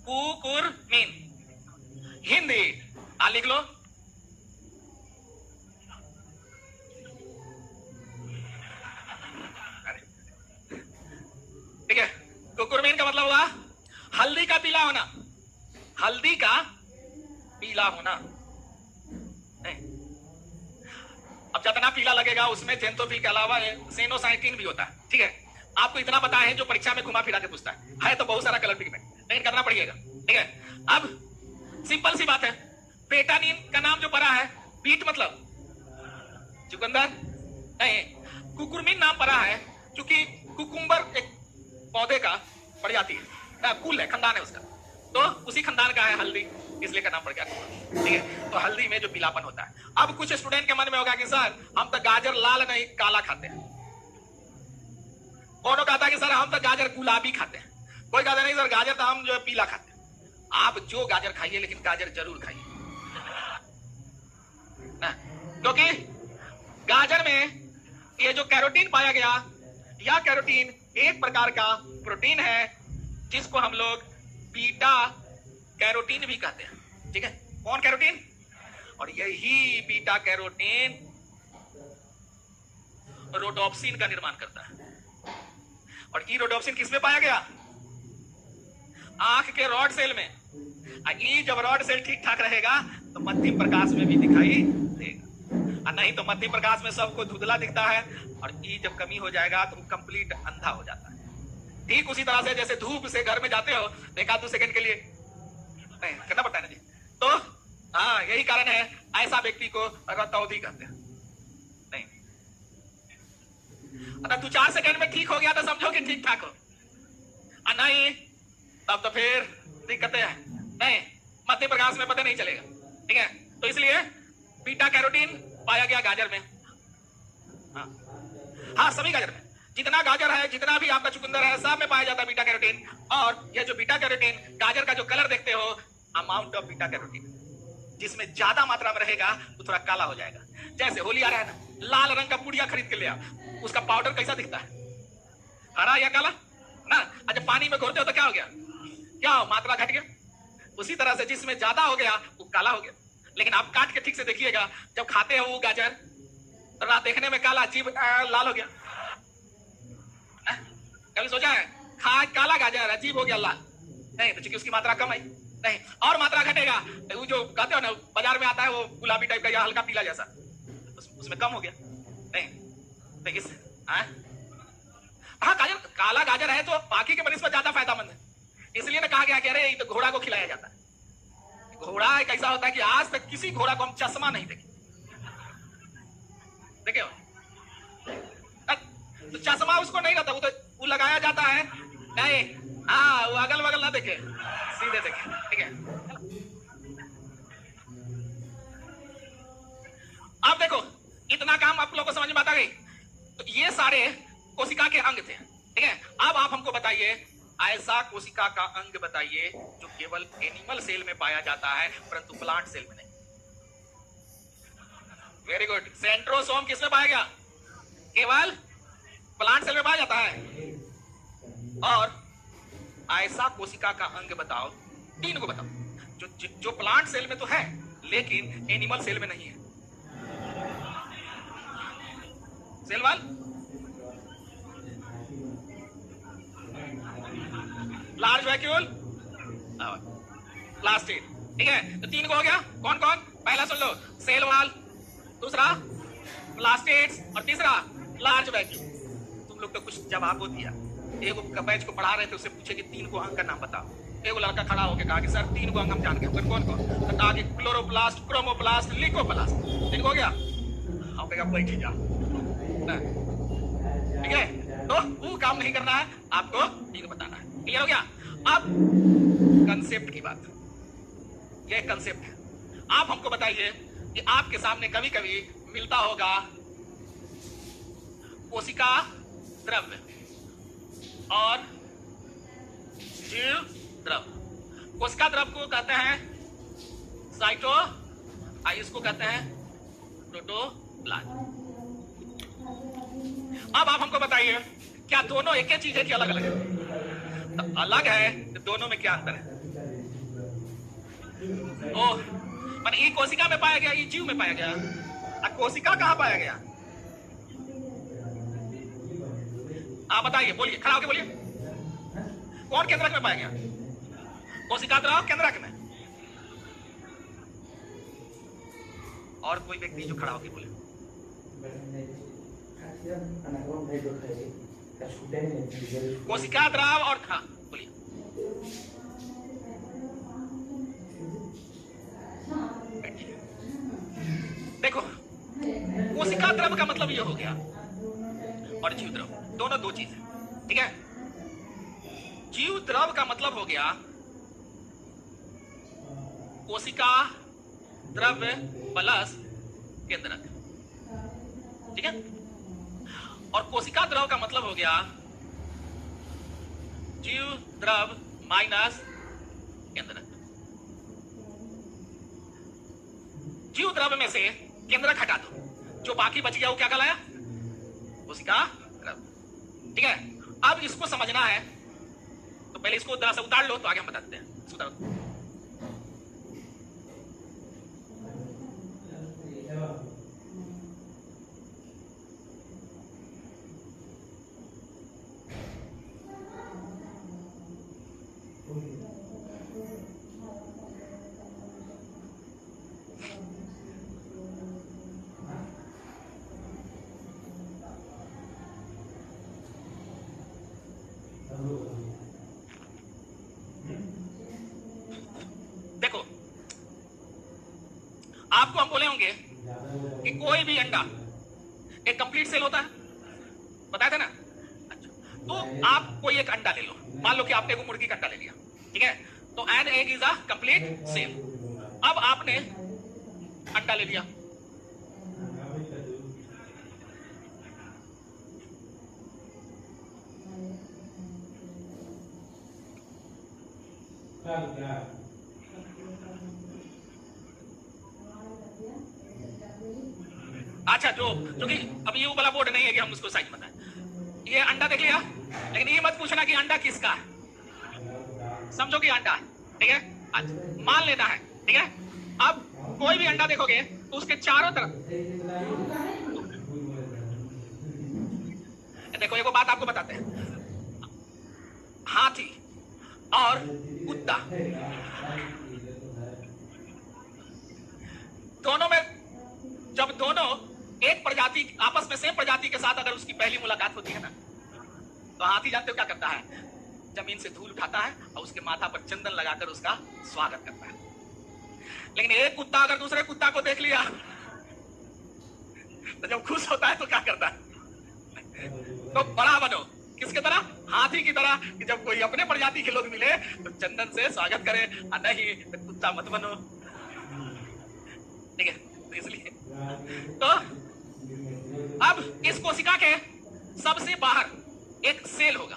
कुकुरमीन हिंदी लिख लो। ठीक है, कुकुरमीन का मतलब हुआ हल्दी का पीला होना, हल्दी का पीला होना। अब जितना पीला लगेगा उसमें जेंथोफिल के अलावा सेनोसाइटिन भी होता है, ठीक है। आपको इतना पता है जो परीक्षा में घुमा फिरा के पूछता है तो बहुत सारा कलर पिगमेंट, लेकिन करना पड़ेगा, ठीक है। अब सिंपल सी बात है, बेटानिन का नाम जो पड़ा है, बीट मतलब चुकंदर नहीं, कुकुरमीन नाम पड़ा है क्योंकि कुकुम्बर एक पौधे का प्रजाति है, कुल है, खानदान है उसका, तो उसी खानदान का है हल्दी, इसलिए का नाम पड़ गया, ठीक है। तो हल्दी में जो पीलापन होता है। अब कुछ स्टूडेंट के मन में होगा कि सर हम तो गाजर लाल नहीं काला खाते हैं, कौन कहता है कि सर हम तो गाजर गुलाबी खाते हैं, कोई कहता नहीं सर गाजर तो हम जो है पीला खाते हैं। आप जो गाजर खाइए लेकिन गाजर जरूर खाइए ना, क्योंकि गाजर में ये जो कैरोटीन पाया गया, या कैरोटीन एक प्रकार का प्रोटीन है जिसको हम लोग बीटा कैरोटीन भी कहते हैं, ठीक है। कौन कैरोटीन? और यही बीटा कैरोटीन रोडोप्सिन का निर्माण करता है। और ये रोडोप्सिन किसमें पाया गया? आंख के रॉड सेल में। ये जब रॉड सेल ठीक ठाक रहेगा तो मध्यम प्रकाश में भी दिखाई देगा, और नहीं तो मध्यम प्रकाश में सबको धुंधला दिखता है, और ये जब कमी हो जाएगा तो कंप्लीट अंधा हो जाता है। ठीक उसी तरह से जैसे धूप से घर में जाते हो एक आध 2 सेकंड के लिए नहीं करना पड़ता है ना जी, तो हाँ यही कारण है ऐसा व्यक्ति को रतौंधी कहते हैं। नहीं अगर 2-4 सेकंड में ठीक हो गया तो समझो कि ठीक ठाक हो, और नहीं तब तो फिर दिक्कतें हैं, नहीं मध्य प्रकाश में पता नहीं चलेगा, ठीक है। तो इसलिए बीटा कैरोटीन पाया गया गाजर में, हाँ सभी गाजर में, जितना गाजर है जितना भी आपका चुकंदर है सब में पाया जाता है बीटा कैरोटीन। और यह जो बीटा कैरोटीन गाजर का जो कलर देखते हो, अमाउंट ऑफ बीटा कैरोटीन जिसमें ज्यादा मात्रा में रहेगा तो थोड़ा काला हो जाएगा। जैसे होली आ रहा है ना, लाल रंग का पुड़िया खरीद के ले आओ, उसका पाउडर कैसा दिखता है, हरा या काला ना। अच्छा पानी में घोरते हो तो क्या हो गया, क्या हो, मात्रा घट गया। उसी तरह से जिसमें ज्यादा हो गया वो काला हो गया। लेकिन आप काट के ठीक से देखिएगा, जब खाते हो वो गाजर तो रात देखने में काला, जीभ लाल हो गया। कभी सोचा है खा काला गाजर अजीब हो गया लाल? नहीं, तो चूंकि उसकी मात्रा कम है, नहीं और मात्रा घटेगा वो जो कहते हो ना बाजार में आता है वो गुलाबी टाइप का या हल्का पीला जैसा, उसमें कम हो गया। नहीं तो इस हाँ गाजर काला गाजर है तो बाकी के बनिस्बत ज्यादा फायदेमंद है, इसलिए ना कहा गया कि अरे ये तो घोड़ा को खिलाया जाता है। घोड़ा एक ऐसा होता है कि आज तक किसी घोड़ा को हम चश्मा नहीं देखे, देखे तो चश्मा उसको नहीं रहता, वो लगाया जाता है नहीं, हाँ वो अगल बगल ना देखे, सीधे देखे, ठीक है। अब देखो इतना काम आप लोगों को समझ में आता गई, तो ये सारे कोशिका के अंग थे, ठीक है। अब आप हमको बताइए ऐसा कोशिका का अंग बताइए जो केवल एनिमल सेल में पाया जाता है परंतु प्लांट सेल में नहीं। वेरी गुड, सेंट्रोसोम किसमें पाया गया? केवल प्लांट सेल में पाया जाता है। और ऐसा कोशिका का अंग बताओ, 3 को बताओ जो प्लांट सेल में तो है लेकिन एनिमल सेल में नहीं है। Cell wall, large vacuole, plastid, ठीक है। तो 3 को हो गया, कौन कौन? पहला सुन लो, सेल वाल, दूसरा प्लास्टिड्स, और तीसरा लार्ज वैक्यूल। तुम लोग तो कुछ जवाब हो दिया। एक बैच को पढ़ा रहे थे, उससे पूछे कि 3 को अंग का नाम बताओ। एक लड़का खड़ा होकर कहा कि सर 3 को अंग हम जान गए। कौन कौन? तो कहा कि क्लोरोप्लास्ट, क्रोमोप्लास्ट, लिकोप्लास्ट। 3 हो गया, आप कहेगा बैठ जा, ठीक है। तो वो काम नहीं करना है, आपको 3 बताना है। क्लियर हो गया? अब कंसेप्ट की बात, ये कंसेप्ट है। आप हमको बताइए कि आपके सामने कभी कभी मिलता होगा कोशिका द्रव्य और जीव द्रव। कोशिका द्रव को कहते हैं साइटो, इसको कहते हैं प्रोटोप्लाज्म। अब आप हमको बताइए, क्या दोनों एक ही चीज है कि अलग अलग है? तो अलग है तो दोनों में क्या अंतर है? ओह, माने ये कोशिका में पाया गया, ये जीव में पाया गया। कोशिका कहां पाया गया? आप बताइए, बोलिए, खड़ा होकर बोलिए। कौन केंद्रक में पाया गया? कोशिका द्रव केंद्रक में। और कोई व्यक्ति जो खड़ा होकर बोले। कोशिका द्रव और खा बोलिए। देखो, कोशिका द्रव का मतलब ये हो गया और जीव द्रव दोनों दो चीज है, ठीक है। जीव द्रव का मतलब हो गया कोशिका द्रव्य प्लस केंद्रक, ठीक है। और कोशिका द्रव का मतलब हो गया जीव द्रव माइनस केंद्रक। जीव द्रव में से केंद्रक हटा दो, जो बाकी बच गया वो क्या कहलाया? कोशिका द्रव, ठीक है। अब इसको समझना है तो पहले इसको जरा सा उतार लो, तो आगे हम बताते हैं। उतारो। देखो, आपको हम बोले होंगे कि कोई भी अंडा एक कंप्लीट सेल होता है, बताया था ना। अच्छा, तो आप कोई एक अंडा ले लो, मान लो कि आपने एक मुर्गी का अंडा ले लिया, ठीक है। तो an egg is a complete cell. अब आपने अंडा ले लिया, अच्छा, जो कि अब ये वाला बोर्ड नहीं है कि हम उसको साइज बताएं। ये अंडा देख लिया, लेकिन ये मत पूछना कि अंडा किसका है, समझो कि अंडा है, ठीक है। अच्छा, मान लेना है, ठीक है। अब कोई भी अंडा देखोगे तो उसके चारों तरफ, देखो एक बात आपको बताते हैं, हाथी और कुत्ता दोनों में, जब दोनों एक प्रजाति आपस में सेम प्रजाति के साथ अगर उसकी पहली मुलाकात होती है ना, तो हाथी जानते हो क्या करता है? जमीन से धूल उठाता है और उसके माथा पर चंदन लगाकर उसका स्वागत करता है। लेकिन एक कुत्ता अगर दूसरे कुत्ता को देख लिया तो जब खुश होता है तो क्या करता है? तो बड़ा बनो, किसके तरह? हाथी की तरह, कि जब कोई अपने प्रजाति के लोग मिले तो चंदन से स्वागत करे, नहीं तो कुत्ता मत बनो, ठीक है। तो इसलिए तो अब इस कोशिका के सबसे बाहर एक सेल होगा।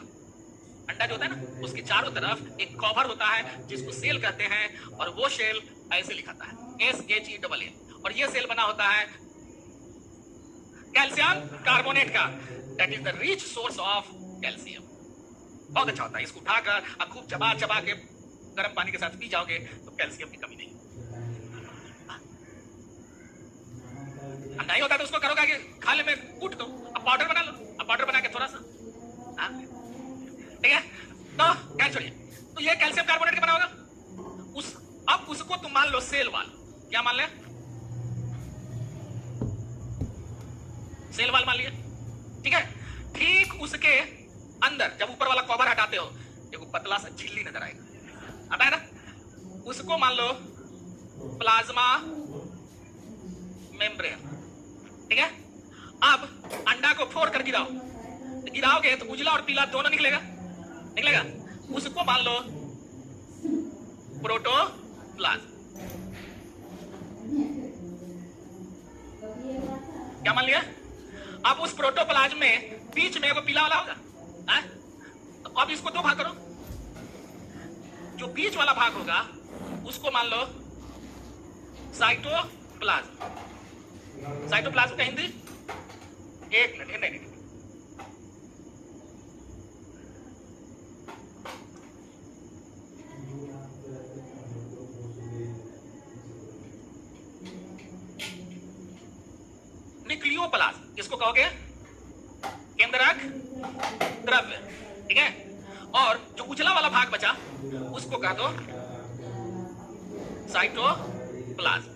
अंडा जो होता है ना, उसके चारों तरफ एक कवर होता है जिसको सेल कहते हैं, और वो सेल ऐसे लिखाता है SHEAL, और ये सेल बना होता है कैल्शियम कार्बोनेट का, that is the rich source of calcium. बहुत अच्छा होता है, इसको उठाकर अब खूब चबा चबा के गर्म पानी के साथ पी जाओगे तो कैल्शियम की कमी नहीं। नहीं होता तो उसको करोगे कि खाले में कूट दो, अब पाउडर बना लो, अब पाउडर बना के थोड़ा सा, ठीक है। तो क्या छोड़िए, तो ये कैल्शियम कार्बोनेट का बना होगा। अब उसको तुम मान लो सेल वाल, क्या मान ले? सेल वाल मान लिया, ठीक है। ठीक उसके अंदर जब ऊपर वाला कवर हटाते हो, एक पतला सा झिल्ली नजर आएगा, आता है ना, उसको मान लो प्लाज्मा मेम्ब्रेन, ठीक है। अब अंडा को फोड़ कर गिराओगे तो उजला और पीला दोनों निकलेगा, उसको मान लो प्रोटोप्लाज्म। क्या मान लिया? अब उस प्रोटोप्लाज्म में बीच में वो पीला वाला होगा, है? तो अब इसको दो भाग करो। जो बीच वाला भाग होगा उसको मान लो साइटोप्लाज्म। साइटोप्लाज्म का हिंदी, एक मिनट, नहीं, न्यूक्लियोप्लाज्म, इसको कहोगे केंद्रक द्रव्य, ठीक है। और जो उजला वाला भाग बचा उसको कह दो साइटोप्लाज्म।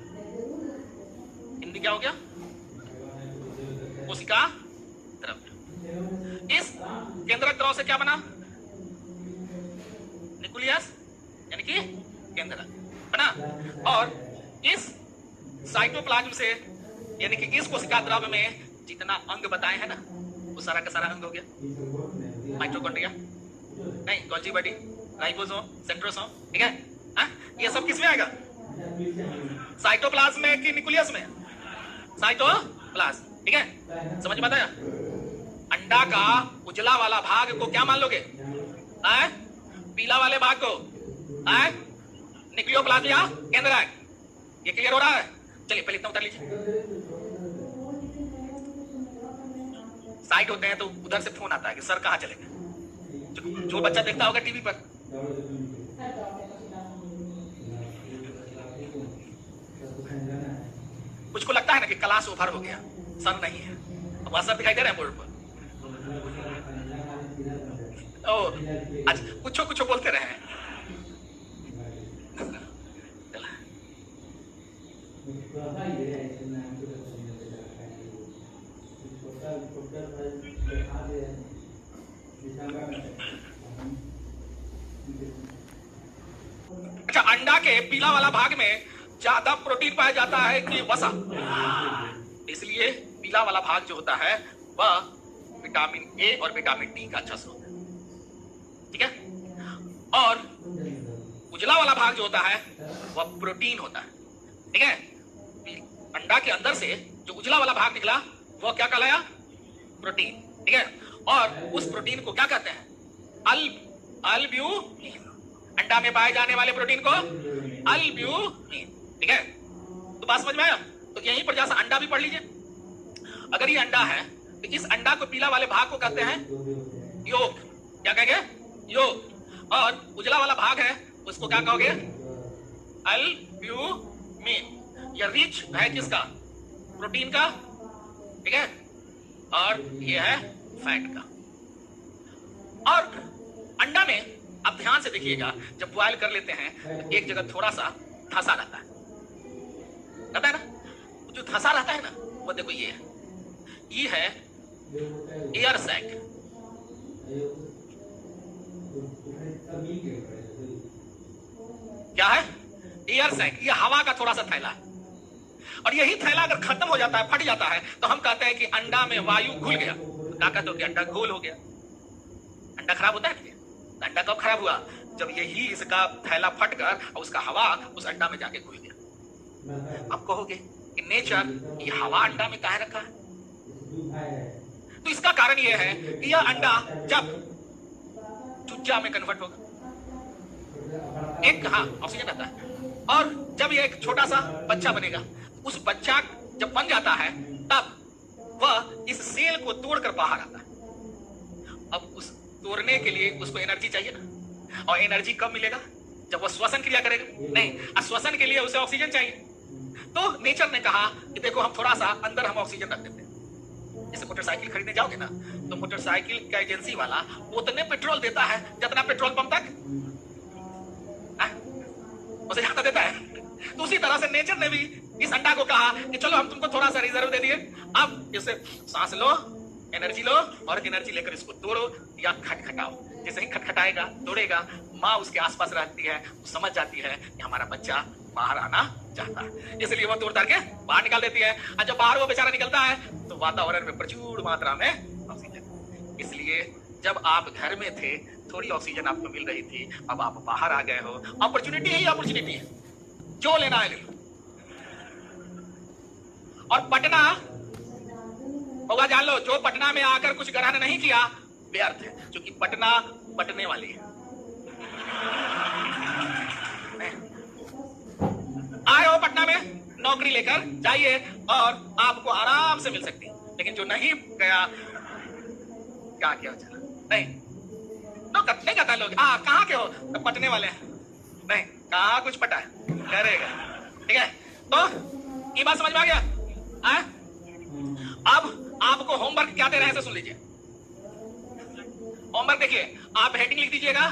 हिंदी क्या हो गया? कोशिका द्रव्य। इस केंद्रक द्रव से क्या बना? न्यूक्लियस, यानी कि केंद्रक बना। और इस साइटोप्लाज्म से, यानी कि इस कोशिका द्रव्य में जितना अंग बताए हैं ना, वो सारा का सारा अंग हो गया। माइटोकॉन्ड्रिया नहीं, गोल्जी बॉडी, राइबोसोम, सेंट्रोसोम, ठीक है। ये सब किस में आएगा? साइटोप्लाज्म में कि न्यूक्लियस में? साइटोप्लाज्म, ठीक है। समझ में आता है? अंडा का उजला वाला भाग को क्या मान लोगे? पीला वाले भाग को न्यूक्लियोप्लाज्म या केंद्रक। ये क्लियर हो रहा है? चलिए पहले इतना उतार लीजिए। साइट होते हैं तो उधर से फोन आता है कि सर कहां चले गए। जो बच्चा देखता होगा टीवी पर, कुछ को लगता है ना कि क्लास ओवर हो गया, सर नहीं है, अब वहां सर दिखाई दे रहे हैं बोर्ड पर। ओ अच्छा, कुछ बोलते रहे। अच्छा, अंडा के पीला वाला भाग में ज्यादा प्रोटीन पाया जाता है कि वसा? इसलिए पीला वाला भाग जो होता है वह विटामिन ए और विटामिन डी का अच्छा स्रोत है, ठीक है। और उजला वाला भाग जो होता है वह प्रोटीन होता है, ठीक है। अंडा के अंदर से जो उजला वाला भाग निकला वो क्या कहलाया? प्रोटीन, ठीक है। और उस प्रोटीन को क्या कहते हैं? अल्ब्यूमिन। अंडा में पाए जाने वाले प्रोटीन को अल्ब्यूमिन, ठीक है। तो बात समझ में आया? तो यहीं पर जैसा अंडा भी पढ़ लीजिए। अगर ये अंडा है तो इस अंडा को पीला वाले भाग को कहते हैं योग। क्या कहेंगे? योग। और उजला वाला भाग है उसको क्या कहोगे? अल्ब्यूमिन। ये रिच है किसका? प्रोटीन का, ठीक है। और ये है फैट का। और अंडा में आप ध्यान से देखिएगा, जब बॉयल कर लेते हैं तो एक जगह थोड़ा सा धंसा रहता है ना? जो धंसा रहता है ना, वो देखो ये है एयर सैक। क्या है? Air sac. ये हवा का थोड़ा सा थैला है। और यही थैला अगर खत्म हो जाता है, फट जाता है, तो हम कहते हैं कि अंडा में वायु घुल गया। क्या कहते हो कि अंडा घोल हो गया? अंडा खराब होता है? अंडा कब खराब हुआ? जब यही इसका थैला फटकर और उसका हवा उस अंडा में जाके घुल गया। आप कहोगे कि नेचर ये हवा अंडा में काहे रखा है? तो इसका कारण यह है कि यह अंडा जब चूजा में कन्वर्ट होगा, एक ऑक्सीजन रहता है, और जब ये एक छोटा सा बच्चा बनेगा, उस बच्चा जब बन जाता है तब वह इस सेल को तोड़कर बाहर आता है। अब उस तोड़ने के लिए उसको एनर्जी चाहिए ना, और एनर्जी कब मिलेगा? जब वह श्वसन क्रिया करेगा। नहीं, श्वसन के लिए उसे ऑक्सीजन चाहिए। तो नेचर ने कहा कि देखो हम थोड़ा सा अंदर हम ऑक्सीजन रख देते हैं। जैसे मोटरसाइकिल खरीदने जाओगे ना, तो मोटरसाइकिल का एजेंसी वाला उतने पेट्रोल देता है जितना पेट्रोल पंप तक उसे जाता देता है। तो उसी तरह से नेचर ने भी इस अंडा को कहा कि चलो हम तुमको थोड़ा सा रिजर्व दे दिए, अब इसे सांस लो, एनर्जी लो, और एनर्जी लेकर इसको तोड़ो या खटखटाओ। जैसे ही खटखटाएगा, तोड़ेगा, माँ उसके आसपास रहती है, समझ जाती है कि हमारा बच्चा बाहर आना चाहता है, इसलिए वो तोड़ के बाहर निकाल देती है। और जब बाहर वो बेचारा निकलता है तो वातावरण में प्रचुर मात्रा में ऑक्सीजन। इसलिए जब आप घर में थे थोड़ी ऑक्सीजन आपको मिल रही थी, अब आप बाहर आ गए हो, अपॉर्चुनिटी ही अपॉर्चुनिटी है, जो लेना है ले लो। और पटना होगा जान लो, जो पटना में आकर कुछ ग्रहण नहीं किया व्यर्थ है, क्योंकि पटना पटने वाली है। आए हो पटना में, नौकरी लेकर जाइए और आपको आराम से मिल सकती है, लेकिन जो नहीं गया क्या क्या चला नहीं तो नहीं कहता लोग कहाँ के हो, तो पटने वाले हैं, नहीं कहाँ कुछ पटा है करेगा। ठीक है, तो ये बात समझ में आ गया। अब आपको होमवर्क क्या दे रहे हैं ऐसे सुन लीजिए। होमवर्क देखिए, आप हेडिंग लिख दीजिएगा।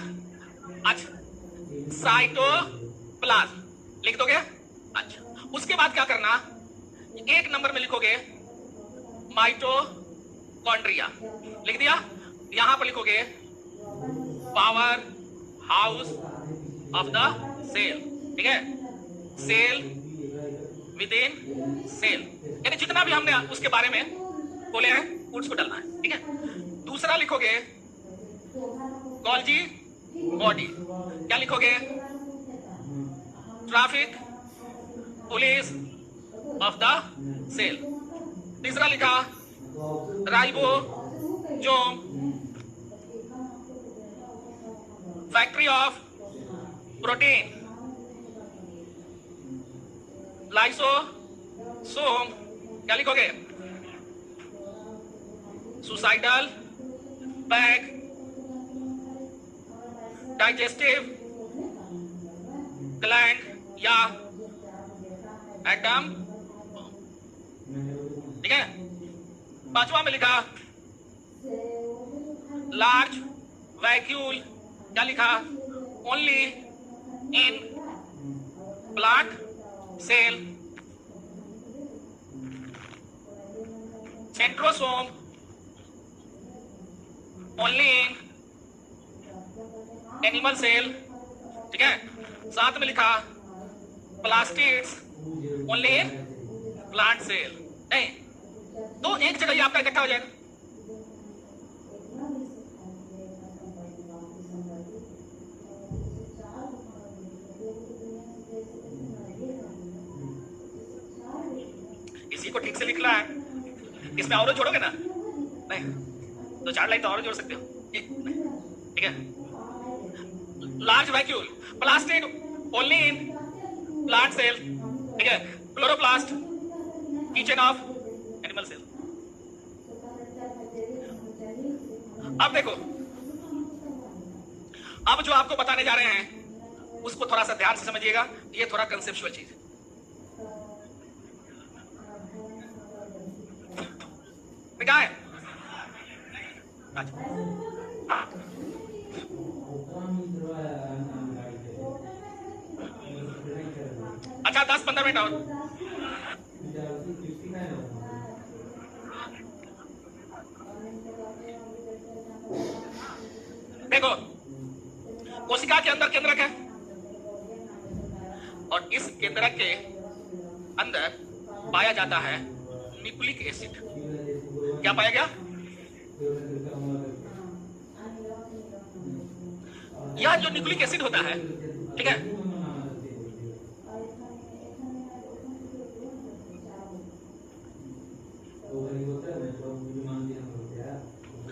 अच्छा, साइटोप्लाज्म लिख दोगे। अच्छा, उसके बाद क्या करना, एक नंबर में लिखोगे माइटोकॉन्ड्रिया, लिख दिया। यहां पर लिखोगे power house of the cell. ठीक है, सेल विद इन सेल, यानी जितना भी हमने उसके बारे में बोले हैं उसको डालना है। ठीक है, दूसरा लिखोगे गोल्जी बॉडी, क्या लिखोगे, traffic police of the cell. तीसरा लिखा ribosome factory of protein, lysosome क्या लिखोगे, सुसाइडल बैग, डाइजेस्टिव ग्लैंड या एटम। ठीक है, पांचवा में लिखा लार्ज वैक्यूल, क्या लिखा, only in plant cell. Centrosome only in animal cell. ठीक है, साथ में लिखा plastids only in plant cell. नहीं तो एक जगह ही आपका इकट्ठा हो जाएगा। इसी को ठीक से लिखना है, इसमें और जोड़ोगे ना, नहीं तो 4 लाइन तो और जोड़ सकते हो। ठीक है, large vacuole plastid only in plant cell. ठीक है, chloroplast kitchen of animal cell. अब देखो, अब जो आपको बताने जा रहे हैं उसको थोड़ा सा ध्यान से समझिएगा, ये थोड़ा कंसेप्चुअल चीज है। क्या है, अच्छा 10-15 मिनट और। देखो, कोशिका के अंदर केंद्रक है और इस केंद्रक के अंदर पाया जाता है न्यूक्लिक एसिड। क्या पाया गया, यह जो न्यूक्लिक एसिड होता है, ठीक है,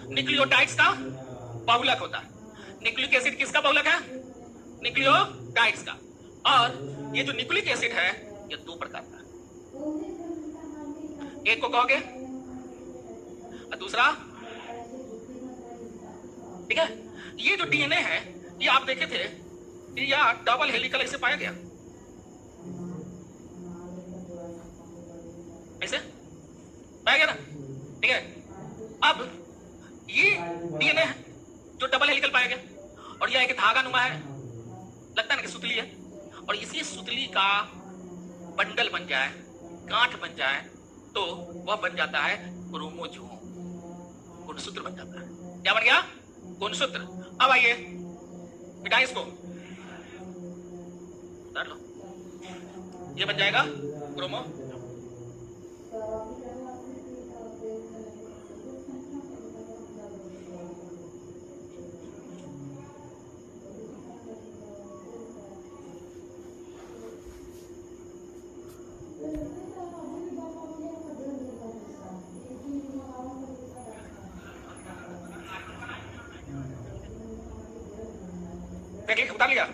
न्यूक्लियोटाइड्स का बहुलक होता है। न्यूक्लिक एसिड किसका बहुलक है, न्यूक्लियोटाइड्स का। और ये जो न्यूक्लिक एसिड है ये 2 प्रकार का है, एक को कहोगे और दूसरा, ठीक है। ये जो डीएनए है ये आप देखे थे, ये डबल हेलिकल ऐसे पाया गया, ऐसे पाया गया ना, ठीक है। अब ये डीएनए जो डबल हेलिकल पाया गया और यह एक धागा नुमा है, लगता है ना कि सुतली है, और इसी सुतली का बंडल बन जाए, गांठ बन जाए, तो वह बन जाता है क्रोमोसोम, गुणसूत्र बन जाता है। क्या बन गया, गुणसूत्र। अब आइए मिटाइए इसको, उतार लो, ये बन जाएगा क्रोमो। उतार लिया।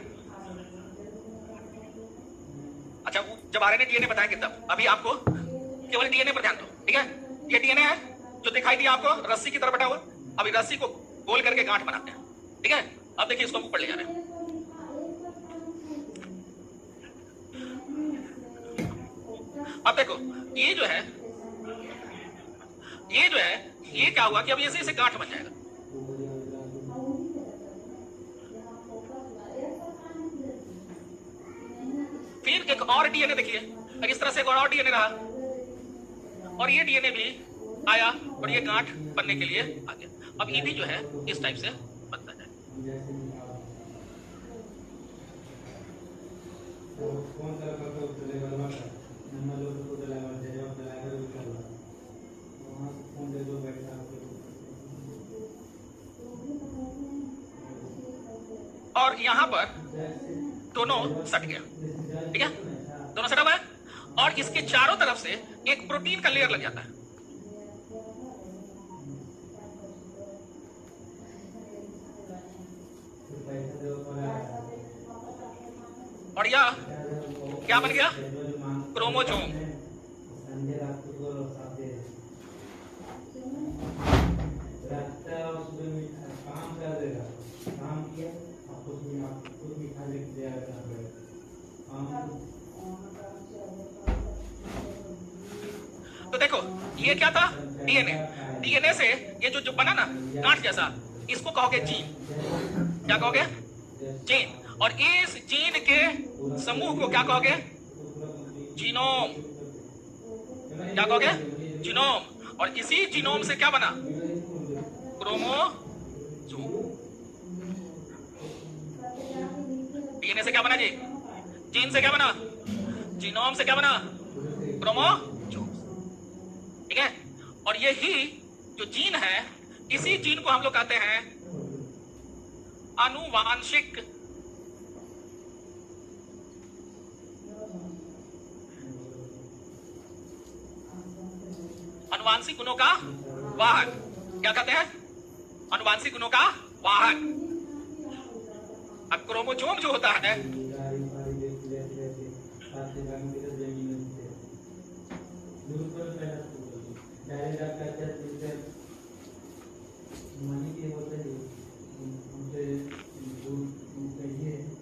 अच्छा, जब आरएनए डीएनए बताएंगे तब, अभी आपको केवल डीएनए पर ध्यान दो, ठीक है। ये डीएनए है जो दिखाई दिया आपको रस्सी की तरह बटा हुआ। अभी रस्सी को गोल करके गांठ बनाते हैं, ठीक है। अब देखिए इसको हम ऊपर ले जा रहे हैं। अब देखो ये जो है ये क्या हुआ कि अब ऐसे गांठ बन जाएगा। फिर एक और डीएनए देखिए, इस तरह से एक और डीएनए रहा, और ये डीएनए भी आया और ये गांठ बनने के लिए आ गया। अब ये भी जो है इस टाइप से बनता जाए। और यहां पर दोनों सट गया, ठीक है, दोनों सटा हुआ है। और इसके चारों तरफ से एक प्रोटीन का लेयर लग जाता है। और यह क्या बन गया? क्रोमोसोम। तो देखो ये क्या था? डीएनए। डीएनए से ये जो बना ना गांठ जैसा, इसको कहोगे जीन। क्या कहोगे? जीन। और इस जीन के समूह को क्या कहोगे? जीनोम। क्या कहोगे? जीनोम। और इसी जीनोम से क्या बना? क्रोमोसोम। डीएनए से क्या बना जी? जीन से क्या बना? जीनोम से क्या बना? क्रोमोसोम, ठीक है। और यही जो जीन है, इसी जीन को हम लोग कहते हैं आनुवांशिक गुणों का वाहक। क्या कहते हैं? आनुवांशिक गुणों का वाहक। अब क्रोमोसोम जो होता है,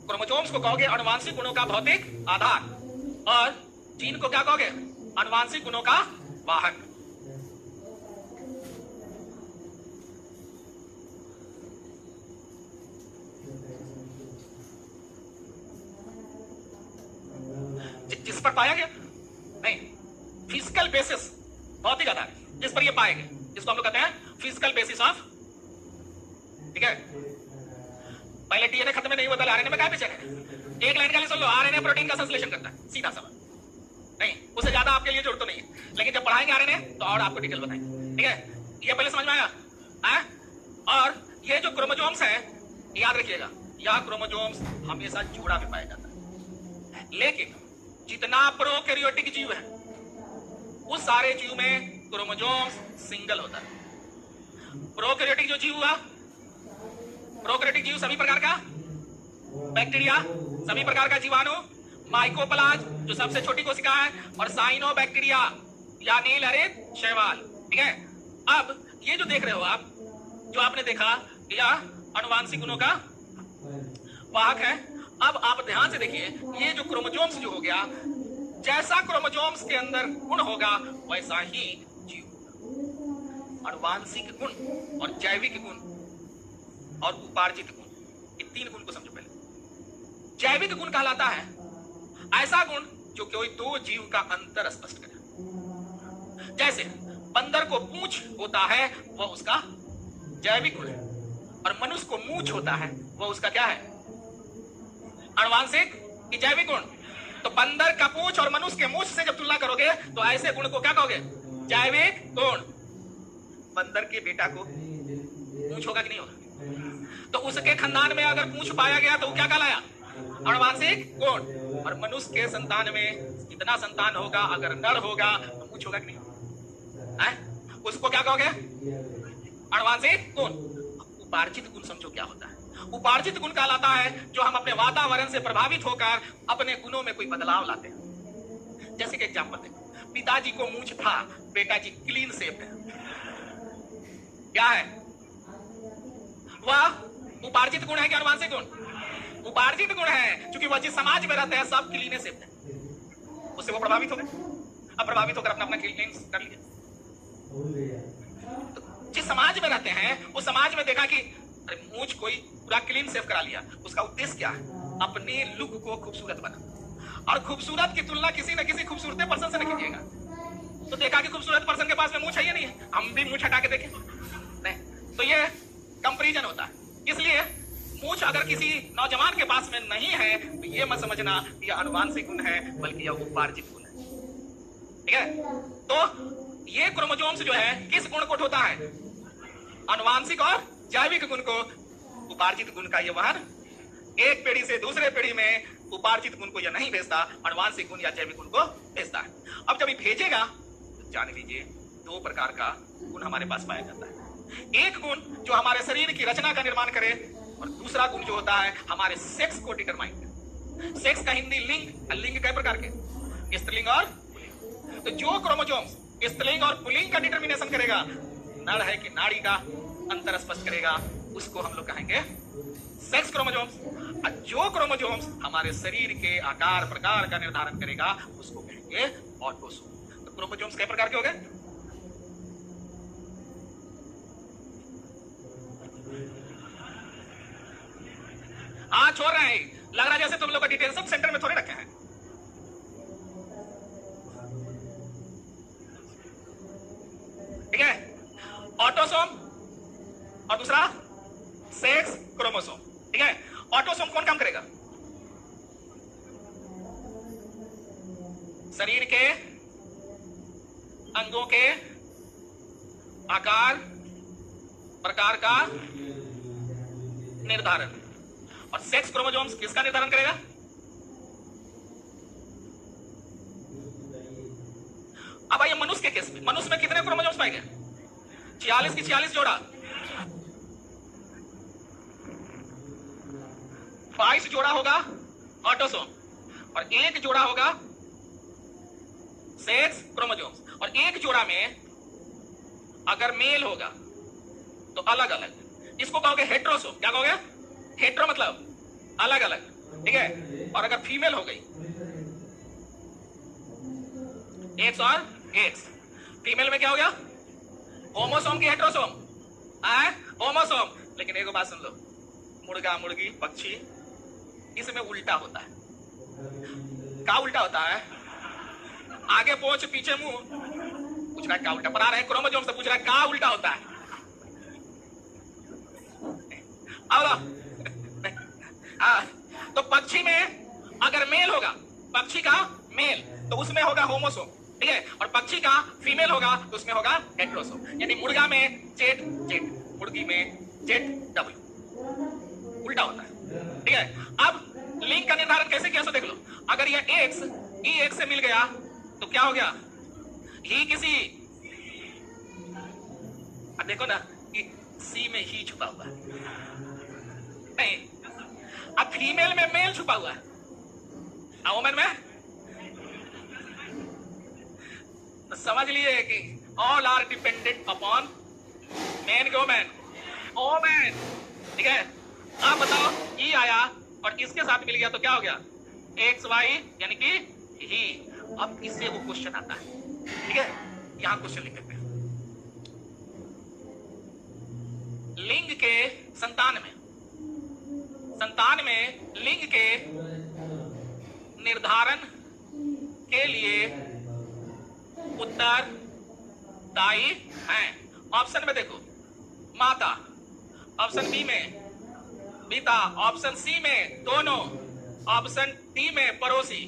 क्रोमोसोम्स को कहोगे आनुवांशिक गुणों का भौतिक आधार, और जीन को क्या कहोगे? आनुवांशिक गुणों का वाहक। जिस पर पाया गया नहीं, फिजिकल बेसिस, भौतिक आधार जिस पर ये पाए गए, जिसको हम लोग कहते हैं फिजिकल बेसिस ऑफ, ठीक है। पहले डीएनए खत्म नहीं होता, आरएनए में क्या पीछे है? एक लाइन का सुन लो, आरएनए प्रोटीन का संश्लेषण करता है, सीधा सवाल नहीं, उससे ज्यादा आपके लिए जरूरत तो नहीं है। लेकिन जब पढ़ाएंगे आरएनए तो और आपको डिटेल बताएंगे, ठीक है। ये पहले समझ में आया है? और ये जो क्रोमोसोम्स है, याद रखिएगा, यह क्रोमोसोम्स हमेशा जोड़ा में पाया जाता है। लेकिन जितना प्रोकैरियोटिक जीव है, उस सारे जीव में क्रोमोसोम्स सिंगल होता है। प्रोकैरियोटिक जो जीव हुआ, प्रोकैरियोटिक जीव सभी प्रकार का बैक्टीरिया, सभी प्रकार का जीवाणु, माइकोप्लाज जो सबसे छोटी कोशिका है, और साइनोबैक्टीरिया या नील हरित शैवाल, ठीक है। अब ये जो देख रहे हो आप, जो आपने देखा, यह आनुवांशिक गुणों का वाहक है। अब आप ध्यान से देखिए, ये जो क्रोमोसोम्स जो हो गया, जैसा क्रोमोसोम्स के अंदर गुण होगा वैसा ही जीव। आनुवांशिक गुण और जैविक गुण और उपार्जित गुण, इन तीन गुण को समझो पहले। जैविक गुण कहलाता है ऐसा गुण जो कोई दो जीव का अंतर स्पष्ट करे। जैसे बंदर को पूंछ होता है, वह उसका जैविक गुण है, और मनुष्य को मूंछ होता है, वह उसका क्या है? आनुवांशिक की जैविक गुण। तो बंदर का पूंछ और मनुष्य के मूंछ से जब तुलना करोगे तो ऐसे गुण को क्या कहोगे? जैविक गुण। बंदर के बेटा को पूंछ होगा कि नहीं होगा? तो उसके खानदान में अगर पूंछ पाया गया तो वो क्या कहलाया? आनुवांशिक गुण। और मनुष्य के संतान में जितना संतान होगा, अगर नर होगा तो पूंछ होगा कि नहीं होगा? उसको क्या कहोगे? आनुवांशिक गुण। उपार्जित गुण समझो क्या होता है? उपार्जित गुण कहलाता है जो हम अपने वातावरण से प्रभावित होकर अपने गुणों में कोई बदलाव लाते हैं। जैसे कि एग्जांपल देखो, पिताजी को मूंछ था, बेटा जी क्लीन शेव है। क्या है वह? उपार्जित गुण है कि अनुवांशिक गुण? उपार्जित गुण है, क्योंकि वह जिस समाज में रहते हैं सब क्लीन शेव है, उससे वो प्रभावित हो गए। अब प्रभावित होकर अपना अपना क्लीन कर लिया। तो जिस समाज में रहते हैं उस समाज में देखा कि अरे मूंछ कोई पूरा क्लीन शेव करा लिया, उसका उद्देश्य क्या है? अपने लुक को खूबसूरत बना। और खूबसूरत की तुलना किसी न किसी खूबसूरत पर्सन से न कीजिएगा। तो देखा कि खूबसूरत पर्सन के पास में मूंछ है या नहीं है, हम भी मूंछ हटा के देखें नहीं, तो ये कंपैरिजन होता है। इसलिए मूंछ अगर किसी नौजवान के पास में नहीं है तो ये मत समझना यह अनुवांशिक गुण है, बल्कि यह उपार्जित गुण है। ठीक है, तो ये क्रोमोसोम्स जो है किस गुण को ढोता है? अनुवांशिक और जैविक गुण को। उपार्जित गुण का ये वहन एक पीढ़ी से दूसरे पीढ़ी में उपार्जित गुण को यह नहीं भेजता, अनुवांशिक गुण या जैविक गुण को भेजता है। अब जब ये भेजेगा तो जान लीजिए दो प्रकार का गुण हमारे पास पाया जाता है। एक गुण जो हमारे शरीर की रचना का निर्माण करे, और दूसरा गुण जो होता है हमारे सेक्स को डिटरमाइन करे। सेक्स का हिंदी लिंग, लिंग कई प्रकार के, स्त्रीलिंग और पुल्लिंग। तो जो क्रोमोसोम्स स्त्रीलिंग और पुल्लिंग का डिटर्मिनेशन करेगा, नर है कि नाड़ी का अंतर स्पष्ट करेगा, उसको हम लोग कहेंगे सेक्स क्रोमोसोम्स। और जो क्रोमोसोम्स हमारे शरीर के आकार प्रकार का निर्धारण करेगा उसको कहेंगे ऑटोसोम। तो क्रोमोसोम्स कई प्रकार के हो गए? हाँ, छोड़ रहे हैं, लग रहा है जैसे तुम लोग का डिटेंशन सेंटर में थोड़े रखे हैं। ठीक है, ऑटोसोम और दूसरा सेक्स क्रोमोसोम। ठीक है, ऑटोसोम कौन काम करेगा? शरीर के अंगों के आकार प्रकार का निर्धारण। और सेक्स क्रोमोसोम्स किसका निर्धारण करेगा? अब आइए मनुष्य के केस में। मनुष्य में कितने क्रोमोसोम्स पाए गए? 46 की 46 जोड़ा, 22 जोड़ा होगा ऑटोसोम, और एक जोड़ा होगा सेक्स क्रोमोसोम्स। और एक जोड़ा में अगर मेल होगा तो अलग अलग, इसको कहोगे हेट्रोसोम। क्या कहोगे? हेट्रो मतलब अलग अलग। ठीक है, और अगर फीमेल हो गई एक्स और एक्स, फीमेल में क्या हो गया? होमोसोम की हेट्रोसोम, होमोसोम। लेकिन एक बात सुन लो, मुर्गा मुर्गी पक्षी इसमें उल्टा होता है। क्या उल्टा होता है? आगे पोंछ पीछे मुंह। पूछ रहा है क्या उल्टा? बना रहे क्रोमोसोम से पूछ रहा है क्या उल्टा होता है? तो पक्षी में अगर मेल होगा, पक्षी का मेल, तो उसमें होगा होमोसोम। ठीक है, और पक्षी का फीमेल होगा तो उसमें होगा हेट्रोसोम। यानी मुर्गा में जेड जेड, मुर्गी में जेड डब्ल्यू, उल्टा होता है। ठीक है, अब लिंग का निर्धारण कैसे किया सो देख लो। अगर यह एक्स ई एक्स से मिल गया तो क्या हो गया? ही किसी, अब देखो ना कि सी में ही छुपा हुआ है नहीं, अब फीमेल में मेल छुपा हुआ है, वुमेन में तो समझ लिए कि all are dependent upon man के वुमेन, वुमेन। ठीक है, आप बताओ ई आया और इसके साथ मिल गया तो क्या हो गया? एक्स वाई यानी कि ही। अब इससे वो क्वेश्चन आता है। ठीक है, यहां क्वेश्चन लिख लेते हैं। लिंग के संतान में लिंग के निर्धारण के लिए उत्तरदायी हैं। ऑप्शन में देखो, माता, ऑप्शन बी में पिता, ऑप्शन सी में दोनों, ऑप्शन डी में पड़ोसी।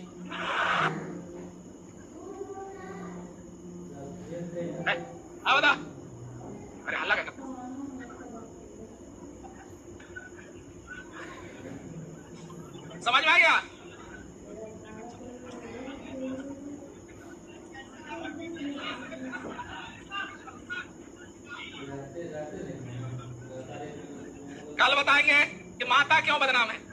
बता, अरे हल्ला क्या करता? समझ में आ गया? कल बताएंगे कि माता क्यों बदनाम है।